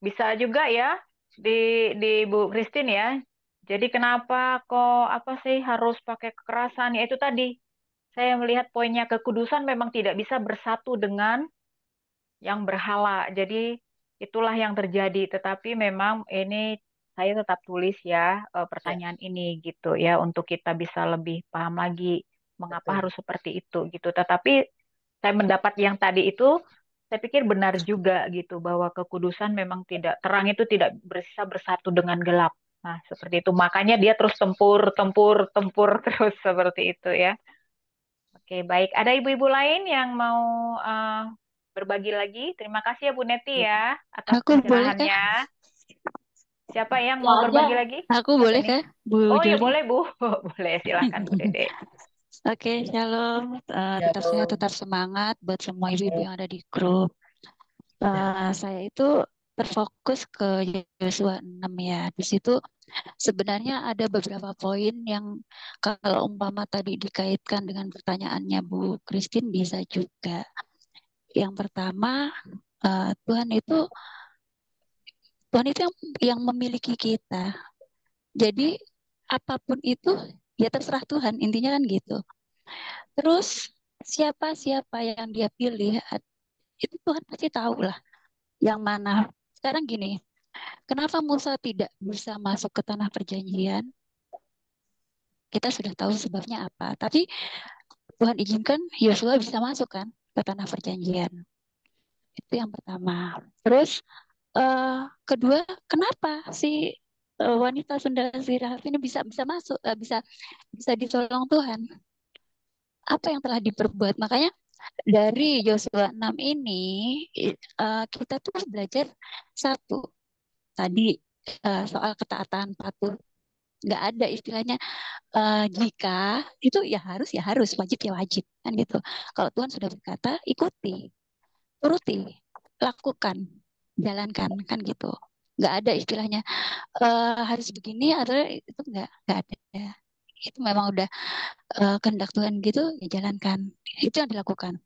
Bisa juga ya di Bu Christine ya. Jadi kenapa kok apa sih harus pakai kekerasan? Ya itu tadi. Saya melihat poinnya kekudusan memang tidak bisa bersatu dengan yang berhala. Jadi itulah yang terjadi. Tetapi memang ini saya tetap tulis ya pertanyaan ini gitu ya untuk kita bisa lebih paham lagi mengapa harus seperti itu gitu. Tetapi saya mendapat yang tadi itu saya pikir benar juga gitu bahwa kekudusan memang tidak terang itu tidak bisa bersatu dengan gelap. Nah, seperti itu. Makanya dia terus tempur terus seperti itu ya. Oke, baik. Ada ibu-ibu lain yang mau berbagi lagi? Terima kasih ya Bu Neti ya atas Aku boleh kah? pencerahannya. Siapa yang Ya mau aja. berbagi lagi? Aku Siapa boleh nih? kah, Bu Oh iya Juli? boleh Bu. Boleh, silakan Bu Dede. Oke, shalom. Tetap sehat, tetap semangat buat semua ibu-ibu yang ada di grup. Saya itu terfokus ke Yosua 6 ya. Di situ sebenarnya ada beberapa poin yang kalau umpama tadi dikaitkan dengan pertanyaannya Bu Christine bisa juga. Yang pertama, Tuhan itu yang memiliki kita. Jadi apapun itu ya terserah Tuhan, intinya kan gitu. Terus siapa yang dia pilih itu Tuhan pasti tahu lah yang mana. Sekarang gini, kenapa Musa tidak bisa masuk ke tanah perjanjian? Kita sudah tahu sebabnya apa. Tapi Tuhan izinkan Yosua bisa masuk kan ke tanah perjanjian. Itu yang pertama. Terus kedua, kenapa si wanita Sunda si Rahab ini bisa masuk, bisa ditolong Tuhan? Apa yang telah diperbuat? Makanya dari Yosua 6 ini kita tuh belajar satu tadi soal ketaatan patuh. Nggak ada istilahnya jika itu ya harus, wajib ya wajib kan gitu. Kalau Tuhan sudah berkata ikuti, turuti, lakukan, jalankan kan gitu. Nggak ada istilahnya harus begini atau itu nggak ada. Itu memang udah kehendak Tuhan gitu ya jalankan. Itu yang dilakukan.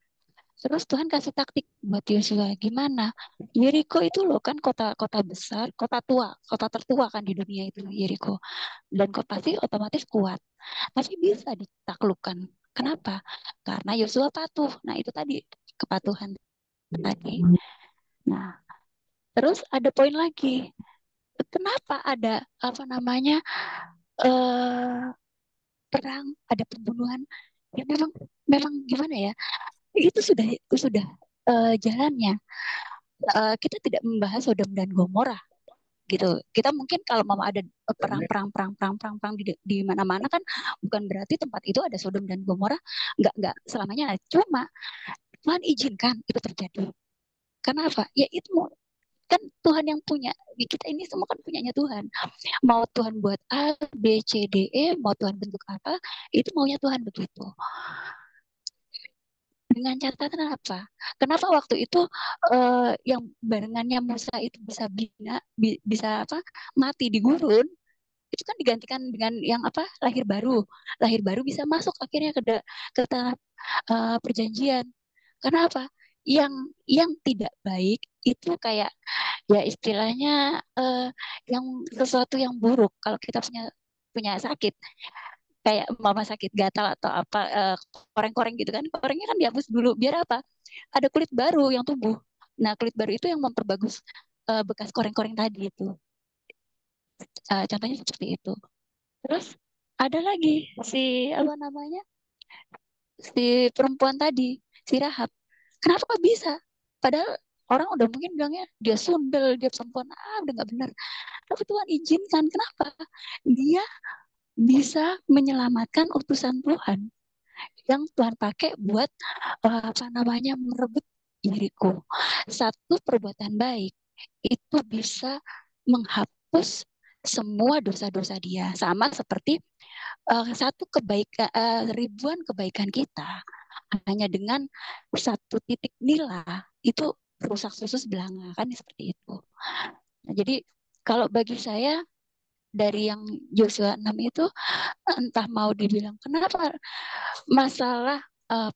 Terus Tuhan kasih taktik buat Yosua gimana? Yeriko itu loh kan kota besar, kota tertua kan di dunia itu Yeriko. Dan kok pasti otomatis kuat. Tapi bisa ditaklukkan. Kenapa? Karena Yosua patuh. Nah, itu tadi kepatuhan tadi. Nah, terus ada poin lagi. Kenapa ada apa namanya perang, ada pembunuhan? Ya memang gimana ya? Itu sudah jalannya. Kita tidak membahas Sodom dan Gomora gitu. Kita mungkin kalau mau ada perang di mana-mana kan bukan berarti tempat itu ada Sodom dan Gomora, nggak selamanya. Cuma Tuhan izinkan itu terjadi. Karena apa? Ya itu kan Tuhan yang punya. Kita ini semua kan punyanya Tuhan. Mau Tuhan buat A, B, C, D, E, mau Tuhan bentuk apa, itu maunya Tuhan begitu. Dengan catatan apa? Kenapa waktu itu yang barengannya Musa itu bisa mati di gurun? Itu kan digantikan dengan yang lahir baru bisa masuk akhirnya ke tanah perjanjian. Karena apa? Yang tidak baik itu kayak ya istilahnya yang sesuatu yang buruk. Kalau kita punya sakit kayak mama sakit gatal atau apa koreng-koreng gitu kan, korengnya kan dihapus dulu biar apa, ada kulit baru yang tumbuh. Nah kulit baru itu yang memperbagus bekas koreng-koreng tadi itu. Contohnya seperti itu. Terus ada lagi si apa namanya si perempuan tadi, si Rahab. Kenapa bisa? Padahal orang udah mungkin bilangnya dia sundel, dia perempuan, udah nggak benar. Tapi Tuhan izinkan. Kenapa? Dia bisa menyelamatkan utusan Tuhan yang Tuhan pakai buat merebut diriku. Satu perbuatan baik itu bisa menghapus semua dosa-dosa dia. Sama seperti satu kebaikan, ribuan kebaikan kita hanya dengan satu titik nila itu rusak susu sebelanga, kan seperti itu. Nah, jadi kalau bagi saya dari yang Yosua 6 itu entah mau dibilang kenapa masalah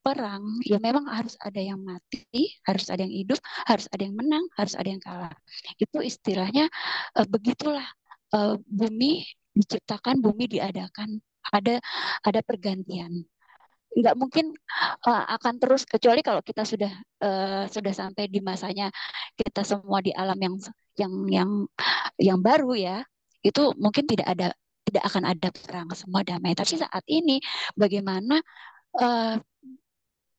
perang, ya memang harus ada yang mati, harus ada yang hidup, harus ada yang menang, harus ada yang kalah. Itu istilahnya begitulah bumi diciptakan, bumi diadakan, ada pergantian. Nggak mungkin akan terus, kecuali kalau kita sudah sampai di masanya kita semua di alam yang baru ya, itu mungkin tidak akan ada perang, semua damai. Tapi saat ini bagaimana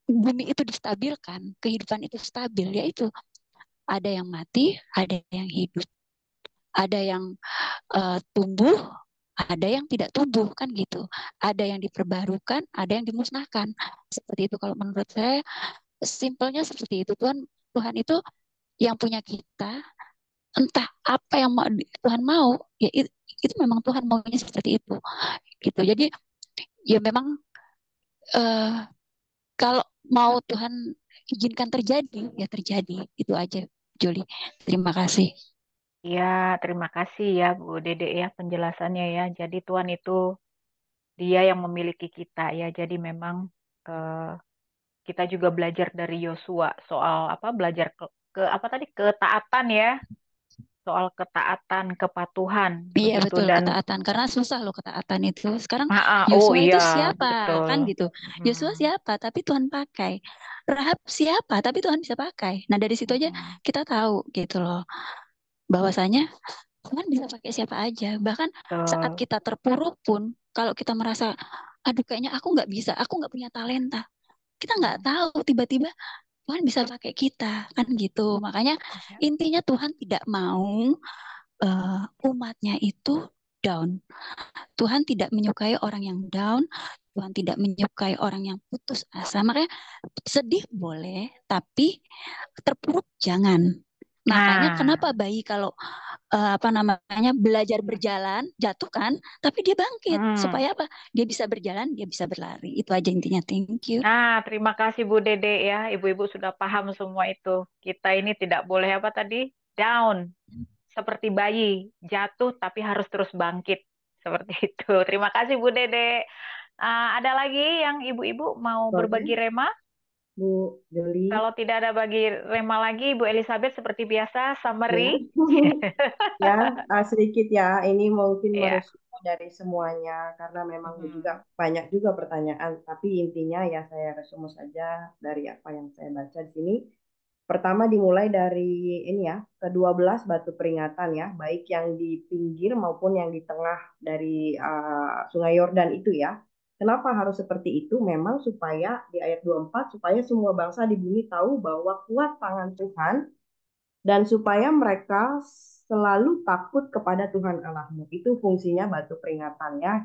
bumi itu distabilkan, kehidupan itu stabil, yaitu ada yang mati, ada yang hidup, ada yang tumbuh, ada yang tidak tumbuh, kan gitu. Ada yang diperbarukan, ada yang dimusnahkan. Seperti itu kalau menurut saya, simpelnya seperti itu. Tuhan itu yang punya kita, entah apa yang Tuhan mau, ya itu memang Tuhan maunya seperti itu. Gitu. Jadi ya memang kalau mau Tuhan izinkan terjadi, ya terjadi. Itu aja, Juli. Terima kasih. Ya, terima kasih ya Bu Dede ya penjelasannya ya. Jadi Tuhan itu Dia yang memiliki kita ya. Jadi memang kita juga belajar dari Yosua soal belajar ke apa tadi, ketaatan ya. Soal ketaatan, kepatuhan Iya begitu. betul, Dan ketaatan. Karena susah loh ketaatan itu. Sekarang oh Yosua itu iya siapa? betul. Kan gitu. Yosua siapa? Tapi Tuhan pakai. Rahab siapa? Tapi Tuhan bisa pakai. Nah dari situ aja kita tahu gitu loh. Bahwasanya Tuhan bisa pakai siapa aja. Bahkan saat Betul. kita terpuruk pun, kalau kita merasa, aduh kayaknya aku nggak bisa, aku nggak punya talenta. Kita nggak tahu tiba-tiba Tuhan bisa pakai kita. Kan gitu. Makanya intinya Tuhan tidak mau umatnya itu down. Tuhan tidak menyukai orang yang down. Tuhan tidak menyukai orang yang putus asa. Makanya sedih boleh, tapi terpuruk jangan. Makanya kenapa bayi kalau belajar berjalan jatuh kan, tapi dia bangkit supaya apa? Dia bisa berjalan, dia bisa berlari. Itu aja intinya. Thank you. Nah, terima kasih Bu Dede ya. Ibu-ibu sudah paham semua itu. Kita ini tidak boleh apa tadi? Down. Seperti bayi, jatuh tapi harus terus bangkit. Seperti itu. Terima kasih Bu Dede. Ada lagi yang ibu-ibu mau berbagi rema? Bu Joli. Kalau tidak ada bagi rema lagi, Bu Elizabeth seperti biasa, summary. Ya, sedikit ya. Ini mungkin meresume dari semuanya karena memang juga banyak juga pertanyaan. Tapi intinya ya saya resume saja dari apa yang saya baca di sini. Pertama dimulai dari ini ya, ke-12 batu peringatan ya, baik yang di pinggir maupun yang di tengah dari Sungai Yordan itu ya. Kenapa harus seperti itu? Memang supaya di ayat 24 supaya semua bangsa di bumi tahu bahwa kuat tangan Tuhan dan supaya mereka selalu takut kepada Tuhan Allahmu. Itu fungsinya batu peringatan ya.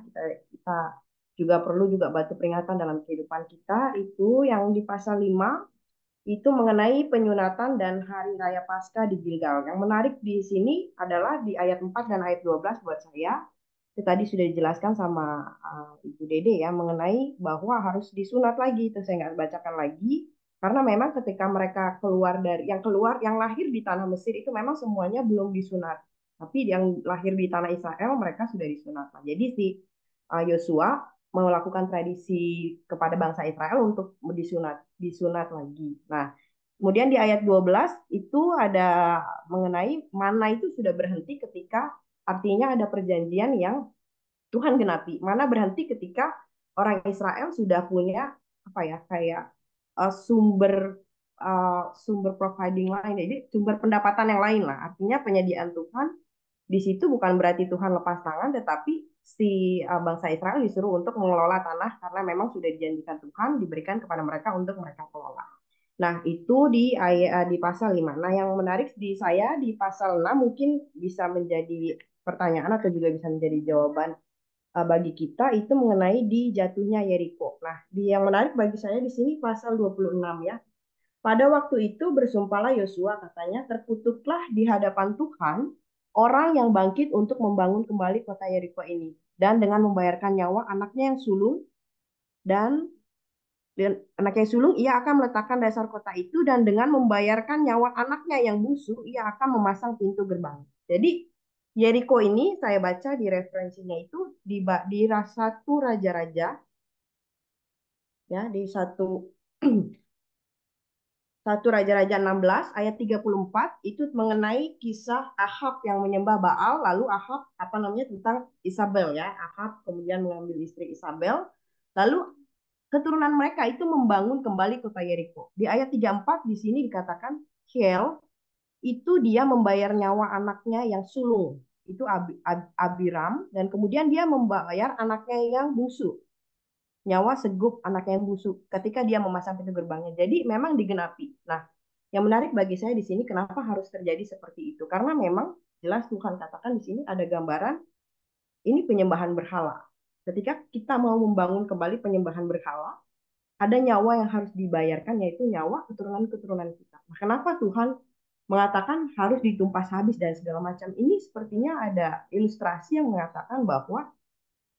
Kita juga perlu juga batu peringatan dalam kehidupan kita. Itu yang di pasal 5 itu mengenai penyunatan dan hari raya Paskah di Gilgal. Yang menarik di sini adalah di ayat 4 dan ayat 12 buat saya. Itu tadi sudah dijelaskan sama Ibu Dede ya mengenai bahwa harus disunat lagi. Itu saya nggak bacakan lagi. Karena memang ketika mereka keluar yang lahir di tanah Mesir itu memang semuanya belum disunat. Tapi yang lahir di tanah Israel mereka sudah disunat. Nah, jadi si Yosua melakukan tradisi kepada bangsa Israel untuk disunat lagi. Nah, kemudian di ayat 12 itu ada mengenai mana itu sudah berhenti ketika artinya ada perjanjian yang Tuhan genapi. Mana berhenti ketika orang Israel sudah punya apa ya kayak sumber providing lain, jadi sumber pendapatan yang lain lah. Artinya penyediaan Tuhan di situ bukan berarti Tuhan lepas tangan, tetapi si bangsa Israel disuruh untuk mengelola tanah karena memang sudah dijanjikan Tuhan diberikan kepada mereka untuk mereka kelola. Nah, itu di pasal 5. Nah, yang menarik di saya di pasal 6 mungkin bisa menjadi pertanyaan atau juga bisa menjadi jawaban bagi kita itu mengenai di jatuhnya Yeriko. Nah, yang menarik bagi saya di sini pasal 26 ya. Pada waktu itu bersumpahlah Yosua, katanya, terkutuklah di hadapan Tuhan orang yang bangkit untuk membangun kembali kota Yeriko ini. Dan dengan membayarkan nyawa anaknya yang sulung dan anaknya yang sulung, ia akan meletakkan dasar kota itu, dan dengan membayarkan nyawa anaknya yang bungsu, ia akan memasang pintu gerbang. Jadi Yeriko ini saya baca di referensinya itu di satu raja-raja ya, di satu Raja-Raja 16 ayat 34 itu mengenai kisah Ahab yang menyembah Baal, lalu Ahab tentang Isabel ya. Ahab kemudian mengambil istri Isabel, lalu keturunan mereka itu membangun kembali kota Yeriko. Di ayat 34 di sini dikatakan Hiel itu dia membayar nyawa anaknya yang sulung, itu Abiram, dan kemudian dia membayar anaknya yang bungsu, nyawa Segup anaknya yang busuk ketika dia memasang pintu gerbangnya. Jadi memang digenapi. Nah, yang menarik bagi saya di sini kenapa harus terjadi seperti itu? Karena memang jelas Tuhan katakan di sini ada gambaran ini penyembahan berhala. Ketika kita mau membangun kembali penyembahan berhala, ada nyawa yang harus dibayarkan, yaitu nyawa keturunan-keturunan kita. Nah, kenapa Tuhan mengatakan harus ditumpas habis dan segala macam? Ini sepertinya ada ilustrasi yang mengatakan bahwa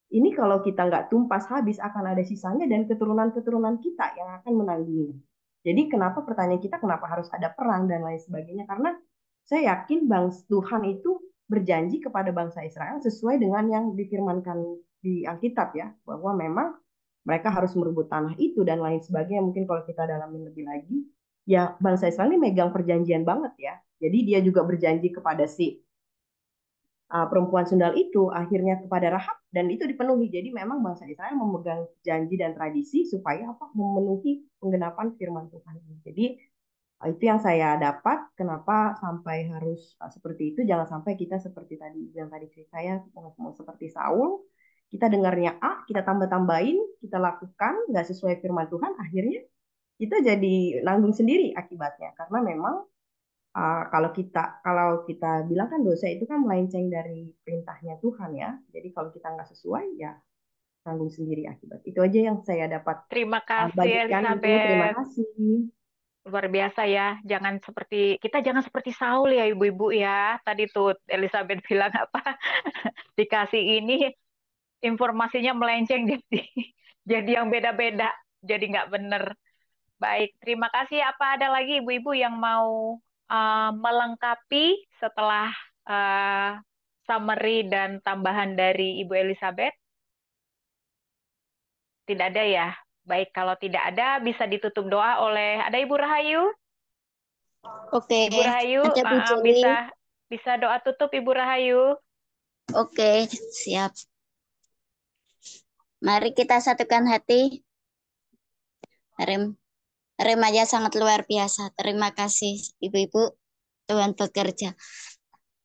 ini kalau kita nggak tumpas habis akan ada sisanya dan keturunan-keturunan kita yang akan menanggungnya. Jadi kenapa pertanyaan kita kenapa harus ada perang dan lain sebagainya? Karena saya yakin Tuhan itu berjanji kepada bangsa Israel sesuai dengan yang difirmankan di Alkitab ya, bahwa memang mereka harus merebut tanah itu dan lain sebagainya. Mungkin kalau kita dalamin lebih lagi, ya bangsa Israel ini megang perjanjian banget ya. Jadi dia juga berjanji kepada si perempuan sundal itu akhirnya kepada Rahab dan itu dipenuhi. Jadi memang bangsa Israel memegang janji dan tradisi supaya memenuhi penggenapan firman Tuhan ini. Jadi itu yang saya dapat kenapa sampai harus seperti itu. Jangan sampai kita seperti yang tadi cerita ya, mau seperti Saul, kita dengarnya A, kita tambah-tambahin, kita lakukan nggak sesuai firman Tuhan, akhirnya kita jadi nanggung sendiri akibatnya karena memang kalau kita bilang kan dosa itu kan melenceng dari perintahnya Tuhan ya. Jadi kalau kita nggak sesuai ya tanggung sendiri akibat. Itu aja yang saya dapat Terima kasih bagikan di sini. Terima Elizabeth. kasih. Luar biasa ya. Jangan seperti Saul ya ibu-ibu ya. Tadi tuh Elizabeth bilang apa? Dikasih ini informasinya melenceng jadi yang beda-beda. Jadi nggak bener. Baik, terima kasih. Apa ada lagi ibu-ibu yang mau melengkapi setelah summary dan tambahan dari Ibu Elizabeth? Tidak ada ya? Baik, kalau tidak ada bisa ditutup doa oleh ada Ibu Rahayu? Oke, Ibu Rahayu, ada Bu Jeli. bisa doa tutup Ibu Rahayu? Oke, siap. Mari kita satukan hati. Remaja sangat luar biasa. Terima kasih Ibu-ibu. Tuhan bekerja.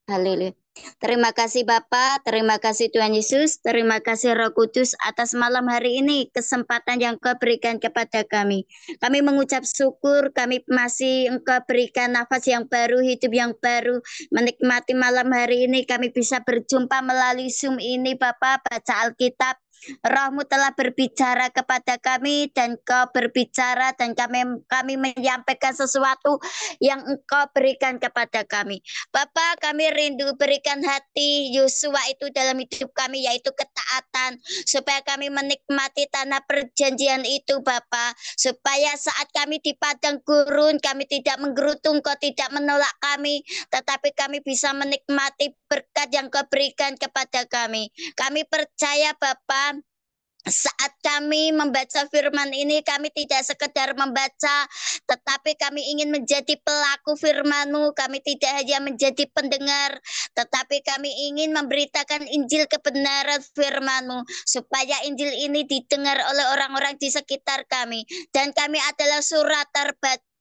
Haleluya. Terima kasih Bapak, terima kasih Tuhan Yesus, terima kasih Roh Kudus atas malam hari ini kesempatan yang Engkau berikan kepada kami. Kami mengucap syukur, kami masih Engkau berikan nafas yang baru, hidup yang baru, menikmati malam hari ini kami bisa berjumpa melalui Zoom ini Bapak, baca Alkitab. Roh-Mu telah berbicara kepada kami dan Engkau berbicara dan kami menyampaikan sesuatu yang Engkau berikan kepada kami. Bapak, kami rindu berikan hati Yosua itu dalam hidup kami, yaitu ketaatan, supaya kami menikmati tanah perjanjian itu Bapak, supaya saat kami di padang gurun kami tidak menggerutu, Engkau tidak menolak kami, tetapi kami bisa menikmati berkat yang Kau berikan kepada kami. Kami percaya Bapak, saat kami membaca firman ini, kami tidak sekedar membaca, tetapi kami ingin menjadi pelaku firman-Mu. Kami tidak hanya menjadi pendengar, tetapi kami ingin memberitakan Injil kebenaran firman-Mu, supaya Injil ini didengar oleh orang-orang di sekitar kami. Dan kami adalah surat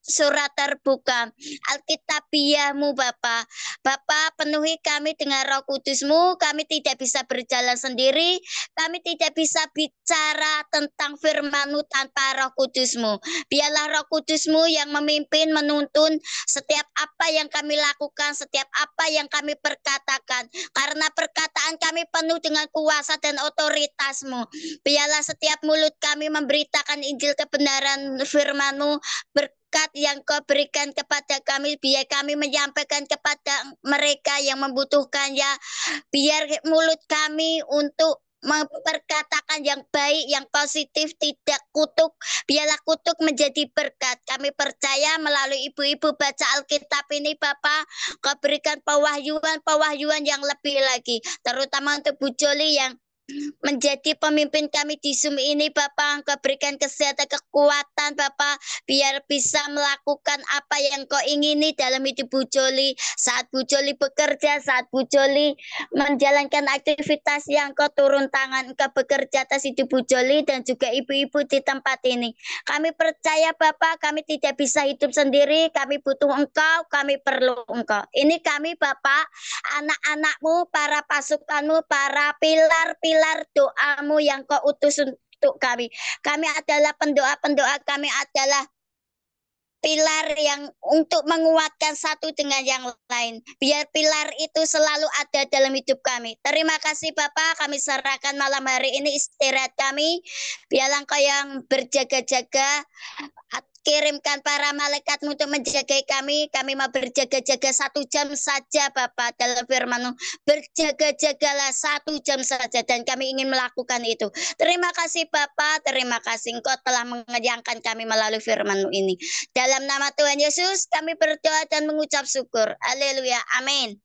surat terbuka, Alkitabiah-Mu Bapa. Bapa, penuhi kami dengan Roh Kudus-Mu, kami tidak bisa berjalan sendiri, kami tidak bisa bicara tentang firman-Mu tanpa Roh Kudus-Mu. Biarlah Roh Kudus-Mu yang memimpin, menuntun setiap apa yang kami lakukan, setiap apa yang kami perkatakan. Karena perkataan kami penuh dengan kuasa dan otoritas-Mu. Biarlah setiap mulut kami memberitakan Injil kebenaran firman-Mu, berkat yang Kau berikan kepada kami, biar kami menyampaikan kepada mereka yang membutuhkannya. Biar mulut kami untuk memperkatakan yang baik, yang positif, tidak kutuk. Biarlah kutuk menjadi berkat. Kami percaya melalui ibu-ibu baca Alkitab ini, Bapak, Kau berikan pewahyuan yang lebih lagi. Terutama untuk Bu Joli yang menjadi pemimpin kami di Zoom ini, Bapak. Engkau berikan kesehatan, kekuatan, Bapak, biar bisa melakukan apa yang Kau ingini dalam hidup Bu Joli. Saat Bu Joli bekerja, saat Bu Joli menjalankan aktivitas yang Kau turun tangan, Engkau bekerja atas hidup Bu Joli dan juga ibu-ibu di tempat ini. Kami percaya, Bapak, kami tidak bisa hidup sendiri, kami butuh Engkau, kami perlu Engkau. Ini kami, Bapak, anak-anak-Mu, para pasukan-Mu, para pilar-pilar doa-Mu yang Kau utus untuk kami. Kami adalah pendoa-pendoa, kami adalah pilar yang untuk menguatkan satu dengan yang lain. Biar pilar itu selalu ada dalam hidup kami. Terima kasih Bapak, kami serahkan malam hari ini istirahat kami. Biarlah Engkau yang berjaga-jaga, kirimkan para malaikat-Mu untuk menjaga kami. Kami mau berjaga-jaga 1 jam saja Bapak dalam firman-Mu. Berjaga-jagalah 1 jam saja dan kami ingin melakukan itu. Terima kasih Bapak, terima kasih Engkau telah mengenyangkan kami melalui firman-Mu ini. Dalam nama Tuhan Yesus kami berdoa dan mengucap syukur. Haleluya. Amin.